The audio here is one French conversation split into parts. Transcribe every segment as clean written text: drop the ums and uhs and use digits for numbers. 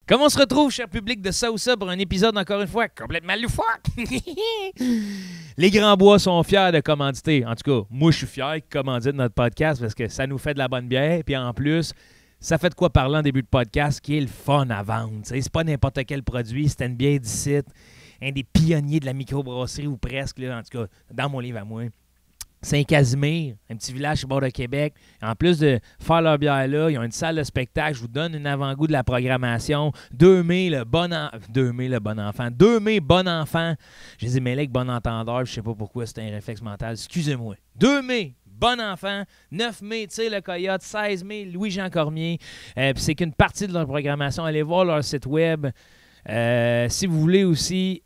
Comment on se retrouve, cher public de ça ou ça, pour un épisode, encore une fois, complètement loufoque? Les Grands Bois sont fiers de commanditer. En tout cas, moi, je suis fier qu'ils commanditent notre podcast parce que ça nous fait de la bonne bière. Puis en plus, ça fait de quoi parler en début de podcast qui est le fun à vendre. T'sais, c'est pas n'importe quel produit, c'est une bière d'ici, un des pionniers de la microbrasserie ou presque, là, en tout cas, dans mon livre à moi. Saint-Casimir, un petit village sur le bord de Québec. En plus de faire leur bière là, ils ont une salle de spectacle. Je vous donne un avant-goût de la programmation. 2 mai, le bon enfant. 2 mai, bon enfant. Je les ai mêlés avec bon entendeur. Je sais pas pourquoi, c'était un réflexe mental. Excusez-moi. 2 mai, bon enfant. 9 mai, tu sais, le Coyote. 16 mai, Louis-Jean Cormier. Puis c'est qu'une partie de leur programmation. Allez voir leur site web. Si vous voulez aussi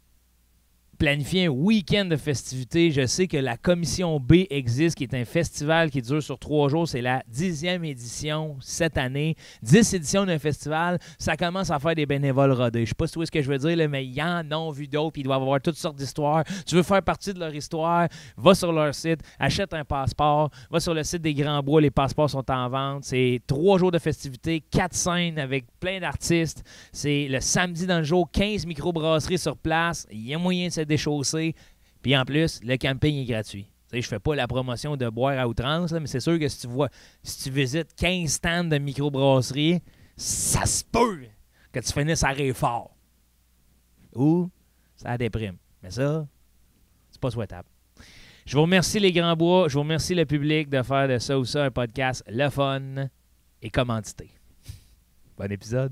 planifier un week-end de festivités. Je sais que la Commission B existe, qui est un festival qui dure sur 3 jours. C'est la 10e édition cette année. 10 éditions d'un festival. Ça commence à faire des bénévoles rodés. Je ne sais pas si tu vois ce que je veux dire, là, mais ils en ont vu d'autres. Ils doivent avoir toutes sortes d'histoires. Tu veux faire partie de leur histoire, va sur leur site, achète un passeport, va sur le site des Grands Bois. Les passeports sont en vente. C'est 3 jours de festivités, 4 scènes avec plein d'artistes. C'est le samedi dans le jour, 15 microbrasseries sur place. Il y a moyen de se déchausser. Puis en plus, le camping est gratuit. Tu sais, je fais pas la promotion de boire à outrance, là, mais c'est sûr que si tu visites 15 stands de microbrasserie, ça se peut que tu finisses à rire fort. Ou ça déprime. Mais ça, c'est pas souhaitable. Je vous remercie les Grands Bois, je vous remercie le public de faire de ça ou ça un podcast le fun et commandité. Bon épisode.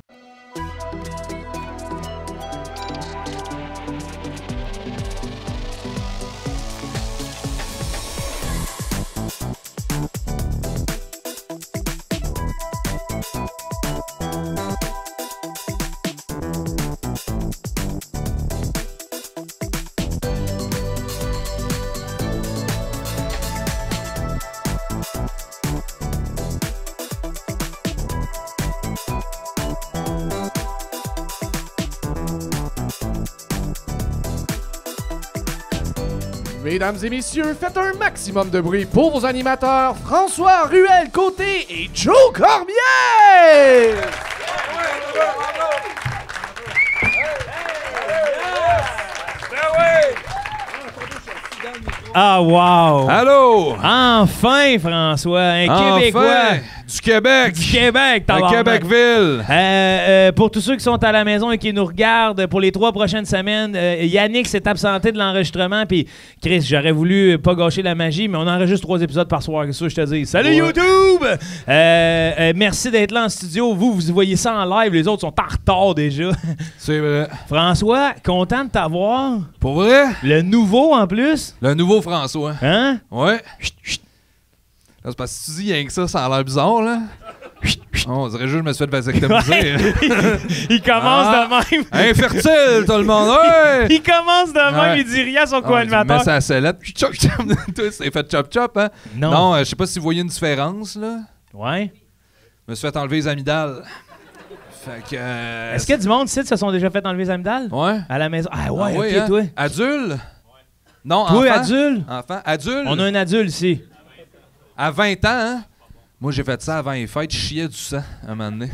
Mesdames et messieurs, faites un maximum de bruit pour vos animateurs François Ruel-Côté et Joe Cormier! Ah, wow! Allô? Enfin, François, un Québécois! Du Québec! Du Québec, à Québecville! Pour tous ceux qui sont à la maison et qui nous regardent pour les 3 prochaines semaines, Yannick s'est absenté de l'enregistrement, puis Chris, j'aurais voulu pas gâcher la magie, mais on enregistre 3 épisodes par soir, qu'est-ce que je te dis? Salut YouTube! Merci d'être là en studio. Vous voyez ça en live, les autres sont en retard déjà. C'est vrai. François, content de t'avoir. Pour vrai? Le nouveau en plus. Le nouveau François. Hein? Ouais. Là, c'est parce que si tu dis rien que ça a l'air bizarre, là. On dirait juste que je me suis fait vasectomiser. Il commence de même. Infertile, tout le monde. Ouais! Il commence de même, il dit rien à son co-animateur. Mais ça sellette. Chop, chop. Toi, c'est fait chop, chop, hein? Non, je sais pas si vous voyez une différence, là. Ouais. Je me suis fait enlever les amygdales. Fait que. Est-ce qu'il y a du monde ici qui se sont déjà fait enlever les amygdales? Ouais. À la maison. Ah ouais, oui, ok, hein? toi. Adulte? Ouais. Non, toi, enfant. adulte? Enfant. Adulte? On a un adulte ici. À 20 ans, hein? Moi, j'ai fait ça avant les fêtes. Je chiais du sang, à un moment donné.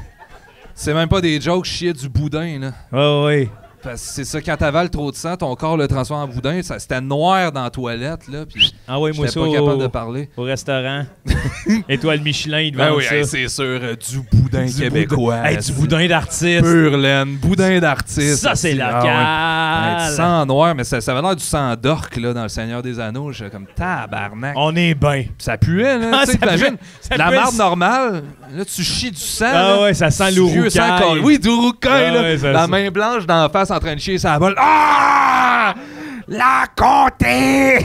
C'est même pas des jokes, je chiais du boudin, là. Oh, oui. Parce que c'est ça, quand t'avales trop de sang, ton corps le transforme en boudin. C'était noir dans la toilette, là. Puis moi j'étais pas capable de parler. Au restaurant. Étoile Michelin, il Ben vend oui, ça. hey, c'est sûr, du boudin québécois. Hey, du boudin d'artiste. Pure laine, boudin d'artiste. Ça, c'est local. Ouais. Du sang noir, mais ça avait l'air du sang d'orque, là, dans Le Seigneur des Anneaux. J'étais comme tabarnak. On est bien. Ça puait, là. Ah, Tu sais, t'imagines, ça la puait marde normale, là, tu chies du sang. Ah là, ouais, ça sent du vieux sang l'ouroucaille. Oui, du roucaille, Ah là. ouais, la main blanche d'en face en train de chier sa bol. Ah! La comté!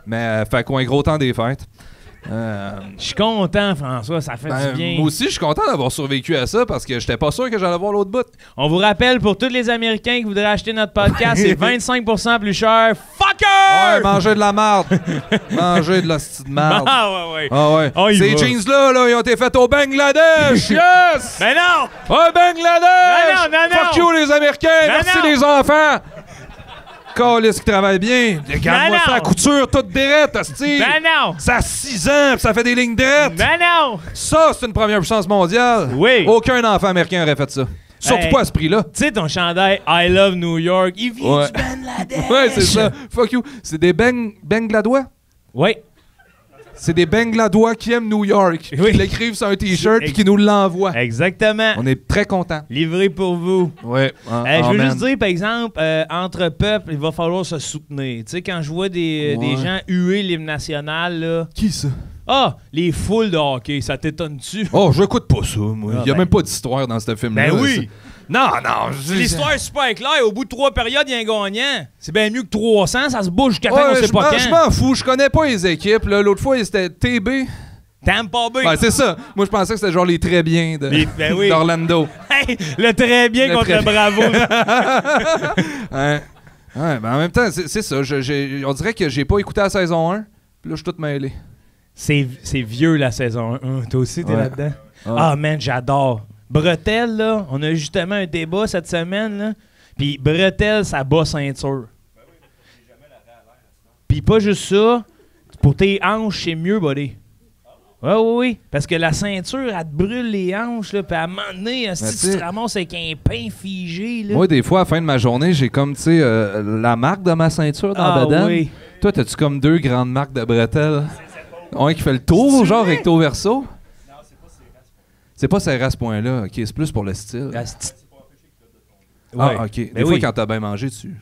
Mais, fait qu'on est gros temps des fêtes. Je suis content, François, ça fait du bien. Moi aussi, je suis content d'avoir survécu à ça parce que j'étais pas sûr que j'allais voir l'autre bout. On vous rappelle, pour tous les Américains qui voudraient acheter notre podcast, c'est 25% plus cher. Fucker! Ouais, manger de la marde. Manger de l'hostie de marde. Ah ouais. Ah ouais. On y Ces va. jeans-là, ils ont été faits au Bangladesh. Yes! Mais non! Au Bangladesh! Non. Fuck you, les Américains! Non, Merci, non. les enfants! Calisse qui travaille bien. Regarde-moi non. ça, la couture toute drette, hostie. Ben non! Ça a 6 ans, pis ça fait des lignes drettes. Ben non! Ça, c'est une première puissance mondiale. Oui. Aucun enfant américain aurait fait ça. Surtout Hey. pas à ce prix-là. Tu sais, ton chandail I Love New York, il vient Ouais. du Bangladesh. Ouais, c'est ça. Fuck you. C'est des Bangladois? Oui. C'est des Bangladois qui aiment New York. Oui. Qui l'écrivent sur un T-shirt et qui nous l'envoient. Exactement. On est très contents. Livré pour vous. Ouais. Je veux juste dire, par exemple, entre peuples, il va falloir se soutenir. Tu sais, quand je vois des gens huer l'hymne national, là. Qui ça? Ah, les foules de hockey, ça t'étonne-tu? Oh, j'écoute pas ça, moi. Ah, Il y a ben. même pas d'histoire dans ce film-là. Ben oui! C'est- Non. L'histoire est super claire. Au bout de 3 périodes, il y a un gagnant. C'est bien mieux que 300, ça se bouge jusqu'à temps qu'on Ouais, sait pas je quand. m'en fous. Je connais pas les équipes. Là. L'autre fois, c'était TB. Tampa Bay. Ouais, c'est ça. Moi, je pensais que c'était genre les très bien Ben oui. d'Orlando. Hey, le très bien Le contre très le bravo. Ouais. Ouais, ben en même temps, c'est ça. On dirait que j'ai pas écouté la saison 1. Puis là, je suis tout mêlé. C'est vieux, la saison 1. Toi aussi, t'es Ouais. là-dedans? Ouais. Ah, man, j'adore. Bretelle, là, on a justement un débat cette semaine, là. Puis Bretelle, ça bat ceinture. Puis pas juste ça, pour tes hanches, c'est mieux, buddy. Oui. Parce que la ceinture, elle te brûle les hanches, là. Puis à un moment donné, si tu t'sais- te ramasses avec un pain figé, là. Moi, des fois, à la fin de ma journée, j'ai comme, tu sais, la marque de ma ceinture dans la bedaine. oui. Toi, t'as-tu comme 2 grandes marques de bretelles? Un qui fait le tour, genre recto verso? Non, c'est pas serré à ce point-là. OK, c'est plus pour le style. Ah, OK. Des Ben fois, oui. quand t'as bien mangé, tu...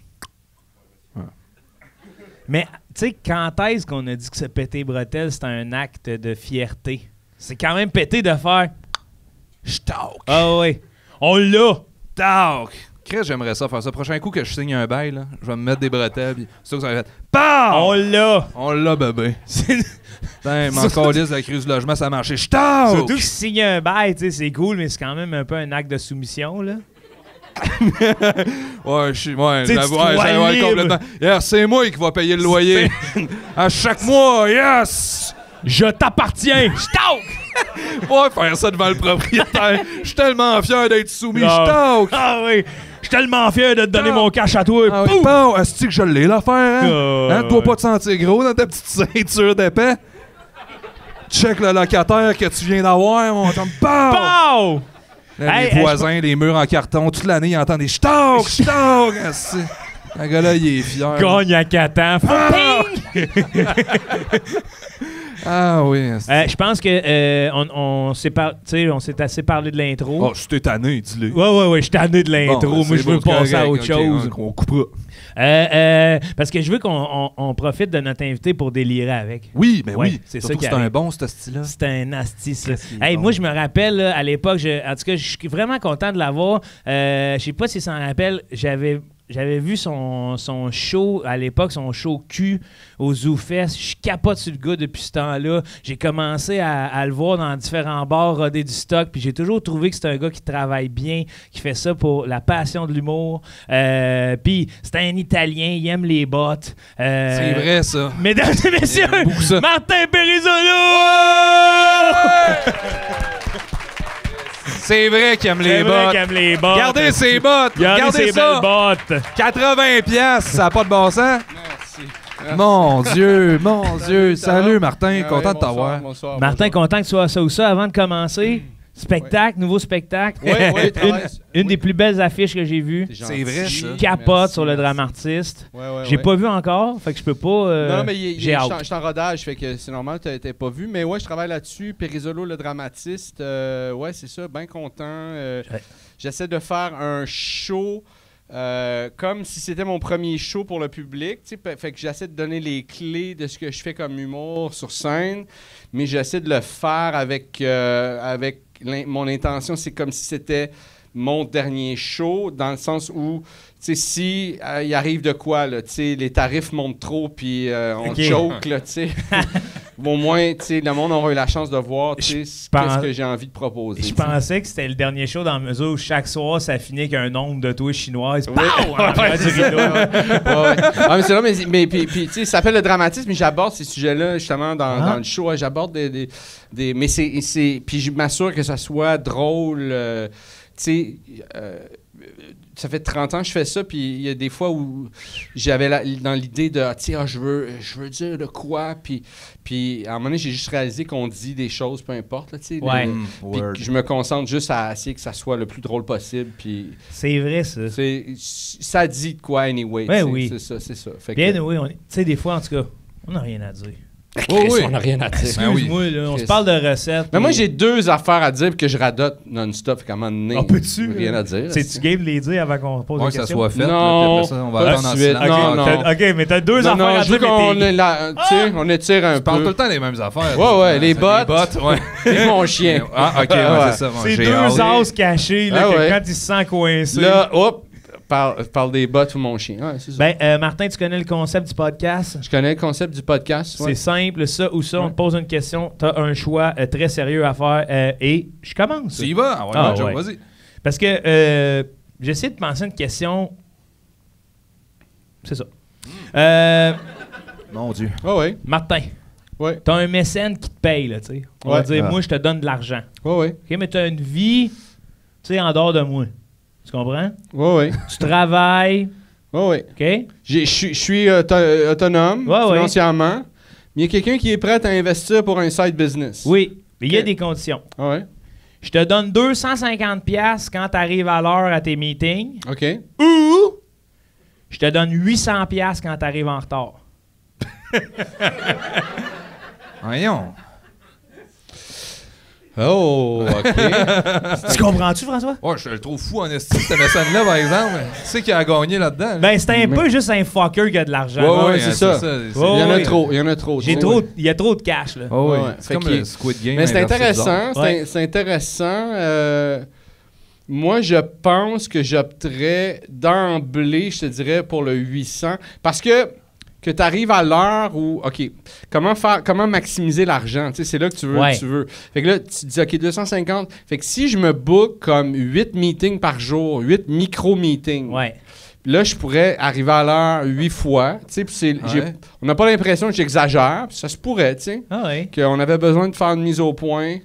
Mais, tu sais, quand est-ce qu'on a dit que se péter les bretelles, c'est un acte de fierté? C'est quand même pété de faire. J'talk! Ah oui. On l'a. Talk! Chris, j'aimerais ça faire ça. Prochain coup que je signe un bail, là, je vais me mettre des bretelles. Puis c'est ça que ça va être. PAM! On l'a. On l'a, bébé. C'est- Putain, mon calice de la crise du logement, ça a marché. J'talk! Surtout que signer un bail, tu sais, c'est cool, mais c'est quand même un peu un acte de soumission, là. Ouais, Tu sais, j'avoue, tu te vois libre. complètement. Yes, c'est moi qui va payer le loyer. À chaque mois, yes! Je t'appartiens. Je talk. Ouais, faire ça devant le propriétaire. Je suis tellement fier d'être soumis. Je Ah. talk! Ah oui. Je suis tellement fier de te donner Ah. mon cash à toi. Ah oui, Pouf! bon, est-ce que je l'ai l'affaire, hein? Ah, Hein, toi pas te sentir gros dans ta petite ceinture d'épais? Check le locataire que tu viens d'avoir, on entend BAM! Pow! Là, Hey, les voisins, les murs en carton, toute l'année, ils entendent des j'talk, j'talk! Asti. Le gars-là, il est fier. Gagne à 4 ans. Ah oui. asti. Je pense que on s'est assez parlé de l'intro. Oh, je t'ai tanné, dis-le. Ouais, je suis tanné de l'intro. Bon, Moi, c'est je veux bon, c'est passer à correct, autre ok, chose. On coupera. Parce que je veux qu'on profite de notre invité pour délirer avec. Oui, mais Ouais, oui. c'est Surtout ça qui que c'est un arrive. bon, ce style-là. C'est un asti, ça. Qu'est-ce qu'il est Hey, bon. moi, je me rappelle, là, à l'époque, en tout cas, je suis vraiment content de l'avoir. Je sais pas si ça en rappelle, j'avais vu son show à l'époque, son show Q au ZooFest. Je capote sur le gars depuis ce temps-là. J'ai commencé à le voir dans différents bars roder du stock, puis j'ai toujours trouvé que c'est un gars qui travaille bien, qui fait ça pour la passion de l'humour. Puis c'est un Italien, il aime les bottes. C'est vrai, ça. Mesdames et messieurs, Il aime beaucoup ça. Martin Perizzolo! C'est vrai qu'il aime C'est les vrai bottes. qu'il aime les bottes. Regardez ses bottes. Regardez ses ça. belles bottes. 80 piastres, ça n'a pas de bon sens. Mon Dieu, mon Dieu. Salut, Martin. Content de t'avoir. Bonsoir. Martin, content que tu sois ça ou ça avant de commencer. Spectacle, nouveau spectacle. Ouais, une des plus belles affiches que j'ai vues. C'est vrai, ça. Capote sur le drame artiste. J'ai pas vu encore, fait que je peux pas. Non, mais j'ai hâte. je suis en rodage, fait que c'est normal que tu pas vu. Mais ouais, je travaille là-dessus. Perizzolo, le dramatiste. Ouais, c'est ça, bien content. J'essaie de faire un show comme si c'était mon premier show pour le public. Fait que j'essaie de donner les clés de ce que je fais comme humour sur scène, mais j'essaie de le faire avec mon intention. C'est comme si c'était mon dernier show, dans le sens où, tu sais, si il arrive de quoi, là, tu sais, les tarifs montent trop, puis on Ok. choke, là, tu sais. Au moins, tu sais, le monde aura eu la chance de voir, tu sais, qu'est-ce que j'ai envie de proposer. Je tu sais. pensais que c'était le dernier show dans la mesure où chaque soir ça finit avec un nombre de touches chinoises. Oui. Pow! En arrière du rideau. Ouais. Ah, mais c'est là, mais puis, tu sais, ça s'appelle le dramatisme, mais j'aborde ces sujets-là justement dans le show. Ouais, j'aborde des mais c'est puis je m'assure que ça soit drôle. sais, ça fait 30 ans que je fais ça, puis il y a des fois où j'avais dans l'idée de, je veux dire de quoi, puis à un moment donné, j'ai juste réalisé qu'on dit des choses, peu importe, là, tu sais. Puis que je me concentre juste à essayer que ça soit le plus drôle possible, puis... C'est vrai, ça. Ça dit de quoi, anyway. Ouais, oui. C'est ça. Fait Bien, que, oui, tu sais, des fois, en tout cas, on n'a rien à dire. on n'a rien à dire. Excuse-moi, là, on se parle de recettes. Mais moi, j'ai 2 affaires à dire puis que je radote non-stop. Fait qu'à un moment donné, peux-tu? Rien à dire. C'est-tu game de les dire avant qu'on pose la que ça question? soit fait. Non, là, puis après ça, on va pas attendre en de suite. silence. Non. OK, mais t'as 2 affaires Non, à je veux dire, qu'on mais on étire un Tu parles tout peu. le temps des mêmes affaires. Ouais, les C'est bottes. Les bottes, ouais. C'est mon chien. Ah, OK, Ouais. c'est ça. c'est j'ai 2 hâte. as cachés, là, Ah que ouais. quand il se sent coincé. Là, hop, parle des bottes ou mon chien. Ouais, c'est ça. Ben, Martin, tu connais le concept du podcast? Je connais le concept du podcast. Ouais. C'est simple, ça ou ça. On te pose une question, t'as un choix très sérieux à faire et je commence. Tu y vas? Ah, Joe, ouais. vas-y. Parce que j'essaie de penser une question. C'est ça. Mon Dieu. Ouais. Martin, Ouais. t'as un mécène qui te paye, là, tu sais. On va Ouais. dire, Ah. moi, je te donne de l'argent. Ouais. OK, mais t'as une vie, tu sais, en dehors de moi. Tu comprends? Ouais. Tu travailles, Ouais. OK? Je suis autonome Ouais, ouais. financièrement. Mais il y a quelqu'un qui est prêt à investir pour un side business. Oui, mais il y a OK. des conditions. Ouais. Je te donne 250$ quand tu arrives à l'heure à tes meetings OK. ou je te donne 800$ quand tu arrives en retard. Voyons. Oh, OK. Tu comprends-tu, François? Oh, je le trouve fou en estime, cette mécène-là, par exemple. Tu sais qui a gagné là-dedans? là? Ben, c'est un peu juste un fucker qui a de l'argent. Ouais, c'est ça. Ouais, Il y en a ouais. trop. Il y en a trop. J'ai Ouais. trop, il y a trop de cash, là. Oh, oui. Ouais. C'est Fait comme qu'il- le Squid Game. Mais c'est inversé intéressant. bizarre. Ouais. C'est intéressant. Moi, je pense que j'opterais d'emblée, je te dirais, pour le 800. Parce que tu arrives à l'heure où, OK, comment maximiser l'argent? Tu sais, c'est là que tu veux. Ouais. Fait que là, tu dis, OK, 250. Fait que si je me book comme 8 meetings par jour, 8 micro-meetings, Ouais. là, je pourrais arriver à l'heure 8 fois. Tu sais, puis Ouais. on n'a pas l'impression que j'exagère. Puis ça se pourrait, tu sais, Ah ouais. qu'on avait besoin de faire une mise au point.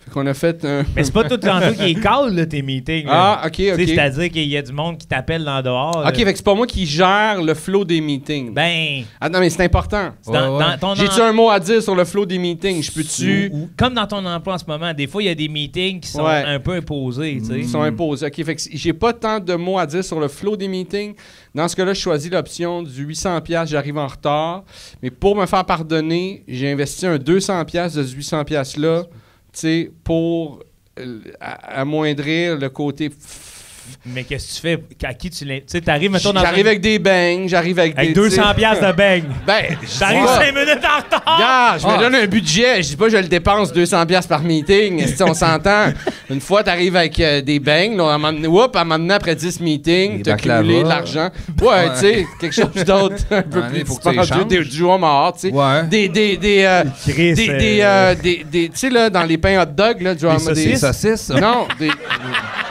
Fait qu'on a fait un... Mais c'est pas tout le temps qui est calme, là, tes meetings. là. Ah, OK, Tu sais, OK. c'est-à-dire qu'il y a du monde qui t'appelle dans dehors. OK, fait que c'est pas moi qui gère le flow des meetings. Ben, Ah non, mais c'est important. c'est dans, Ouais, dans ton J'ai-tu un mot à dire sur le flow des meetings? Je peux-tu... ou comme dans ton emploi en ce moment, des fois, il y a des meetings qui sont Ouais. un peu imposés, tu sais. Ils sont imposés. OK, fait que j'ai pas tant de mots à dire sur le flow des meetings. Dans ce cas-là, je choisis l'option du 800$, j'arrive en retard. Mais pour me faire pardonner, j'ai investi un 200$ de ce 800$-là, tu sais, pour amoindrir le côté... Mais qu'est-ce que tu fais? À qui tu l'as... Tu sais, t'arrives, mettons, dans J'arrive avec des bangs, j'arrive avec avec des... 200$ de bang. Ben, T'arrives 5 minutes en retard. Regarde, je me donne un budget. Je dis pas que je le dépense 200$ par meeting. Si on s'entend. Une fois, t'arrives avec des bangs. Là, à un moment donné, après 10 meetings, Des t'as baklava. cumulé de l'argent. Ouais, tu sais, quelque chose d'autre. Un peu Ouais, plus il faut que tu dispendieux. échanges. Du homard, tu sais. Ouais. Des, tu sais, là, dans les pains hot dog, là, du homard. saucisses? Des saucisses, ça? Non,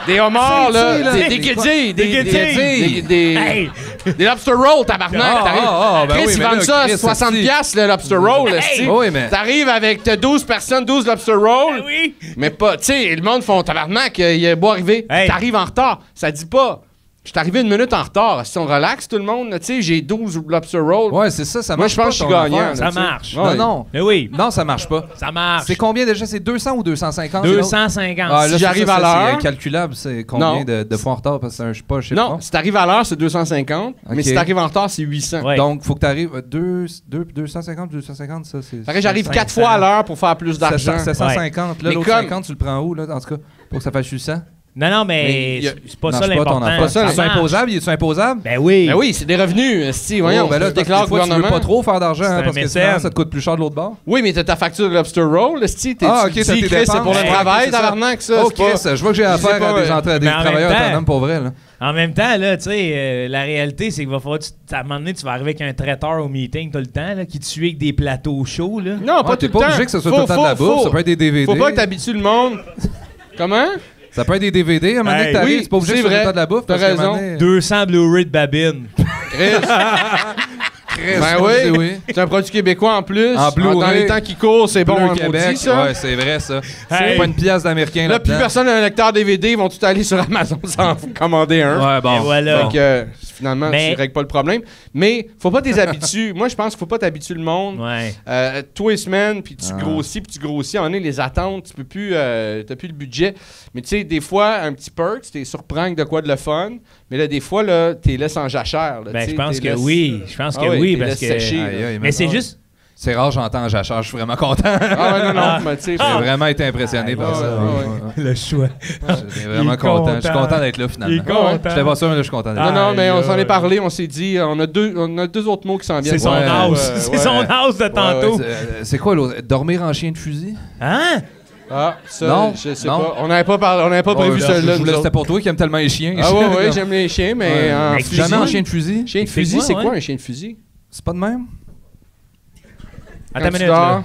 des homards, là. là. Des kiddies. Des Hey! Des lobster rolls, tabarnak. ben Chris, oui, ils mais vendent là, ça Chris, 60$ le lobster roll, esti. Oui, mais... T'arrives avec t'as 12 personnes, 12 lobster rolls. Ah oui! Mais pas, tu sais, le monde font tabarnak, il est beau arriver. Hey. T'arrives en retard. Ça dit pas. Je suis arrivé 1 minute en retard. Si on relaxe tout le monde, tu sais, j'ai 12 lobster rolls. Ouais, c'est ça, ça Moi, marche je pense pas, que je suis ton gagnant. affaire. là, Ça tu sais. marche. Ouais. Non. Mais oui, Non, ça marche pas. ça marche. C'est combien déjà? C'est 200 ou 250? 250. Ah, là, Si c'est j'arrive ça, à l'heure- C'est calculable, c'est combien Non. de fois en retard, parce que c'est un, je sais pas, chiffre Non, rond. si t'arrives à l'heure, c'est 250. Mais Ok. si t'arrives en retard, c'est 800. Ouais. Donc, faut que tu arrives 250, ça, c'est... Pareil, j'arrive 4 500. fois à l'heure pour faire plus d'argent. 750. Là, Mais l'autre comme- 50, tu le prends où, là, en tout cas, pour que ça fasse 800? Non, Mais mais y a- c'est pas Non, ça c'est pas ton l'important. affaire. Pas ça, C'est marche. imposable? Il est-tu imposable? Ben oui. Ben oui, c'est des revenus. Si, voyons, Ben là, tu déclares des au fois, tu veux gouvernement. pas trop faire d'argent, C'est hein, un parce que mécène. sinon, ça te coûte plus cher de l'autre bord. Oui, mais t'as ta facture de lobster roll, esti. Ah, ok, tu t'as dis, tes Chris, c'est pour dépenses. le Ouais, travail, c'est ça. tabarnak, ça. Oh, c'est pas- Chris, je vois que j'ai je sais affaire pas, à des Mais en travailleurs même temps- autonomes pour vrai, là. En même temps, là, tu sais, la réalité, c'est qu'il va falloir. À un moment donné, tu vas arriver avec un traiteur au meeting tout le temps, là, qui te suit avec des plateaux chauds, là. Non, pas Ouais, tout t'es le pas temps. obligé que ce soit tout le temps de la bouffe, ça peut être des DVD. Faut pas que t'habitues le monde. Comment? Ça peut être des DVD, à un moment donné Hey, que t'arrives, oui, c'est pas obligé c'est que ce soit tout le vrai. temps de la bouffe. T'as parce qu'à un raison. moment donné- 200 Blu-ray de babine. Chris. Ben oui. C'est un produit québécois en plus. En Blu-ray. Dans les temps qui courent, c'est bon Bleu en Québec. maudit, ça. Ouais, c'est vrai, ça. Hey. C'est pas une pièce d'américain Là, plus là-dedans. personne n'a un lecteur DVD, ils vont tout aller sur Amazon sans commander un. Ouais, bon. Et voilà. Fait que finalement, Mais- tu règles pas le problème. Mais faut pas t'habituer. Moi, je pense qu'il faut pas t'habituer le monde. Ouais. Tous les semaines, puis tu Ah. grossis, puis tu grossis. À un moment donné, les attentes, tu peux plus, t'as plus le budget. Mais tu sais, des fois, un petit perk, tu t'es surprends de quoi de le fun. Mais là, des fois, là, t'es laisse en jachère. Là, Ben, tu sais, je pense t'es que laisse- oui. Je pense que Ah oui, oui, t'es parce laisse que. sécher. Aïe, aïe, Mais c'est juste. C'est rare, j'entends Jachard, je suis vraiment content. Ah ouais, non, Ah. mais tu sais. J'ai vraiment été impressionné par Ah, ça. ouais, Le choix. J'étais vraiment Il est content. Je suis content. content d'être là, finalement. Il est content. J'étais pas sûr, mais là, je suis content d'être Non, là. non, mais on s'en Aïe, est parlé, on s'est dit, on a deux autres mots qui s'en viennent. C'est son Ouais, house. C'est son house de tantôt. C'est quoi l'autre? Dormir en chien de fusil? Hein? Ah, ça, Non, je sais non. pas. On n'avait pas, prévu là, celle-là. nous C'était autres. pour toi qui aime tellement les chiens. Ah ouais, ouais, j'aime les chiens, mais Ouais. en Mais fusil. Jamais en chien de fusil? Chien de fusil, Explique-moi, c'est quoi ouais. un chien de fusil? C'est pas de même? Attends Quand une tu minute, dors, là.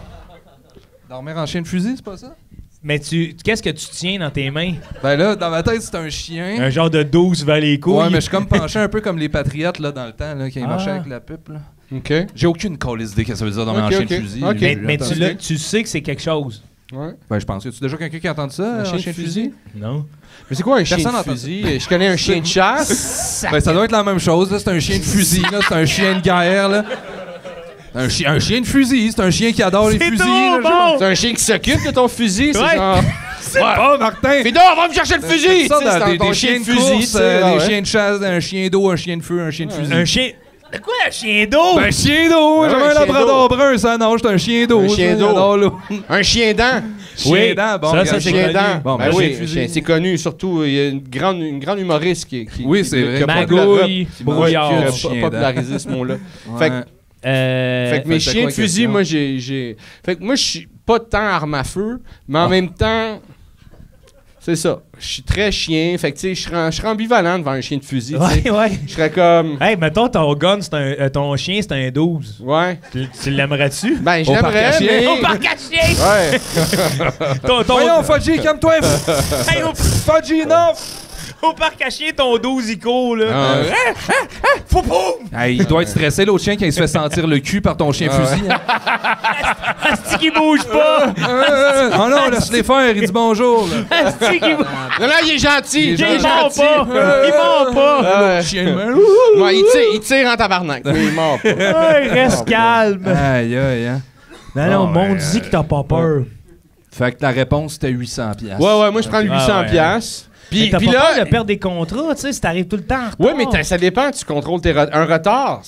Dormir en chien de fusil, c'est pas ça? Mais qu'est-ce que tu tiens dans tes mains? Ben là, dans ma tête, c'est un chien. Un genre de 12 vers les couilles. Ouais, mais je suis comme penché un peu comme les patriotes là, dans le temps, là, qui Ah. marchaient avec la pipe. Là. OK. J'ai aucune calice idée qu'est-ce que ça veut dire dormir Ok, en chien ok. de fusil. Ok. Mais J'ai- tu sais que c'est quelque chose. Ouais. Ben, je pense que tu as déjà quelqu'un qui a entendu ça, Un un chien chien de de fusil? Non? Mais c'est quoi un chien Personne de n'entend fusil? Je connais un chien de chasse. Ben, ça doit être la même chose, là. C'est un chien de fusil, là. C'est un chien de guerre, là. Un chien de fusil, c'est un chien qui adore les C'est fusils. trop là, bon! C'est un chien qui s'occupe de ton fusil. C'est Ouais. genre... C'est Oh, Martin! Fais donc, va me chercher le fusil! C'est ça, Tu sais, dans c'est des ton chiens de fusil, course, tu sais, ah des ouais. chiens de chasse, un chien d'eau, un chien de feu, un chien de fusil. Un chien... De quoi, un chien d'eau? Ben, chien d'eau! Ouais, J'avais un un chien labrador brun, ça, non, j'étais un chien d'eau. Un chien ça, d'eau. j'adore l'eau. Un chien dent. Chien dent, bon, ça, regarde, c'est Chien connu. dent. Bon, Ben ben, oui, chien de fusil. c'est connu. Surtout, il y a une grande humoriste qui Oui, c'est vrai. qui a Magouille, Qui brouillard. mange qui a chien dent. popularisé ce mot-là. Ouais. Fait que- Fait que mes c'était chiens quoi de la fusil, question? moi, j'ai... Fait que moi, je suis pas tant arme à feu, mais en même temps... C'est ça. Je suis très chien. Fait que, tu sais, je serais ambivalent devant un chien de fusil, tu sais. Ouais, ouais. Je serais comme... Hey, mettons, ton gun, ton chien, c'est un 12. Ouais. Tu l'aimerais-tu? Ben, je Au parc l'aimerais, à chiens. mais... Au parc à chiens! Ouais. Voyons, Fudgy, calme-toi! Hey, Fudgy, non! au parc à chiens, ton 12, il court, là. Ah, Faut pas! Hey, il doit être stressé, l'autre chien, quand il se fait sentir le cul par ton chien fusil. Hein. Asti qui bouge pas! Oh non, laisse-les faire, il dit bonjour. Là. Asti qui bouge Non, non, il est gentil. Il est Il ment pas! Il ment pas! Ah ouais. Chien de main. Ouais, il tire en tabarnak, mais il mord pas. Ouais, reste calme! Aïe, aïe, hein. Non, non, Bon, mon dit que t'as pas peur. Fait que la réponse, c'était 800$. Ouais, moi, je prends le 800$. Ah ouais. piastres. Mais Puis t'as pas là... peur de perdre des contrats, tu sais, si t'arrives tout le temps en retard. Ouais, mais ça dépend. Tu contrôles un retard.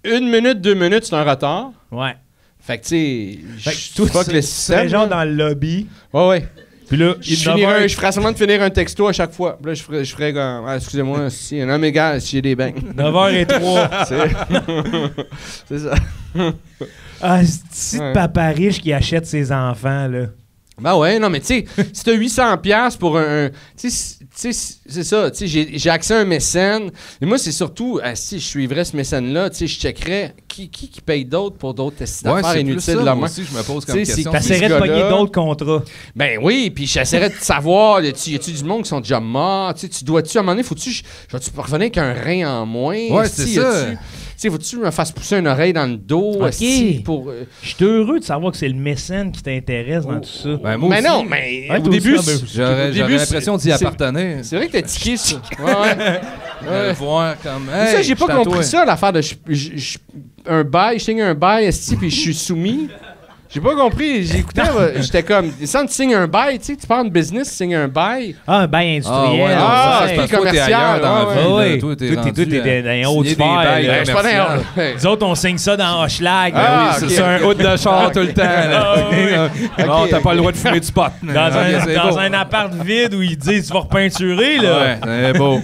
1 minute, 2 minutes, c'est un retard. Ouais. Fait que, tu sais, Fait que je toi, fuck le tu système. serais genre là. dans le lobby. Ouais, ouais. Puis là, Je ferais seulement de finir un texto à chaque fois. Puis là, je ferais comme... Ah, excusez-moi, si un homme égal, si j'ai des bangs. 9h03. C'est ça. Ah, c'est Ouais. de papa riche qui achète ses enfants, là. Ben ouais, non, mais tu sais, si t'as 800$ pour un... Tu sais, c'est ça, tu sais, j'ai accès à un mécène. Et moi, c'est surtout, si je suivrais ce mécène-là, tu sais, je checkerais qui paye d'autres pour d'autres Ouais, affaires c'est plus inutiles ça, de moi la main. aussi, je me pose comme Tu sais, question. c'est- T'essaierais ce de pogner gars-là- d'autres contrats. Ben oui, puis j'essaierais de savoir, y a-tu du monde qui sont déjà morts? Tu sais, tu dois-tu, à un moment donné, je vais-tu revenir avec un rein en moins? Ouais, Esti, c'est ça. Tu sais, faut-tu me faire pousser une oreille dans le dos? Ok. esti, pour... Je suis heureux de savoir que c'est le mécène qui t'intéresse dans tout ça. Ben, moi Mais aussi, non, mais Ouais, au toi début... aussi, c'est- J'aurais au début, l'impression d'y c'est- appartenir. C'est vrai que t'as tiqué ça. Ouais, ouais. De voir comme. Mais ça, Hey, j'ai pas je suis à compris toi. ça, l'affaire de un bail, je signe un bail, esti, puis je suis soumis. J'ai pas compris. J'écoutais, j'étais comme, sans tu signes un bail, tu sais, tu parles de business, tu signes un bail. Ah, un bail industriel. ouais, Ah, ça, c'est c'est parce que toi, t'es commercial, ailleurs dans la ouais, vie, ouais. là. Ouais. Toi, t'es Toi, t'es rendu dans les à hauts de signer des fer, bails là. Je suis pas commerciaux. dans Nous autres, on signe ça dans Hochelag. Ah, C'est ok. sur un hood de char tout le temps. là. Ah, ouais. Non, Ok. t'as pas le droit de fumer du pot. Dans, Ok, c'est dans beau. un appart vide où ils disent tu vas repeinturer, là. Ouais, c'est beau.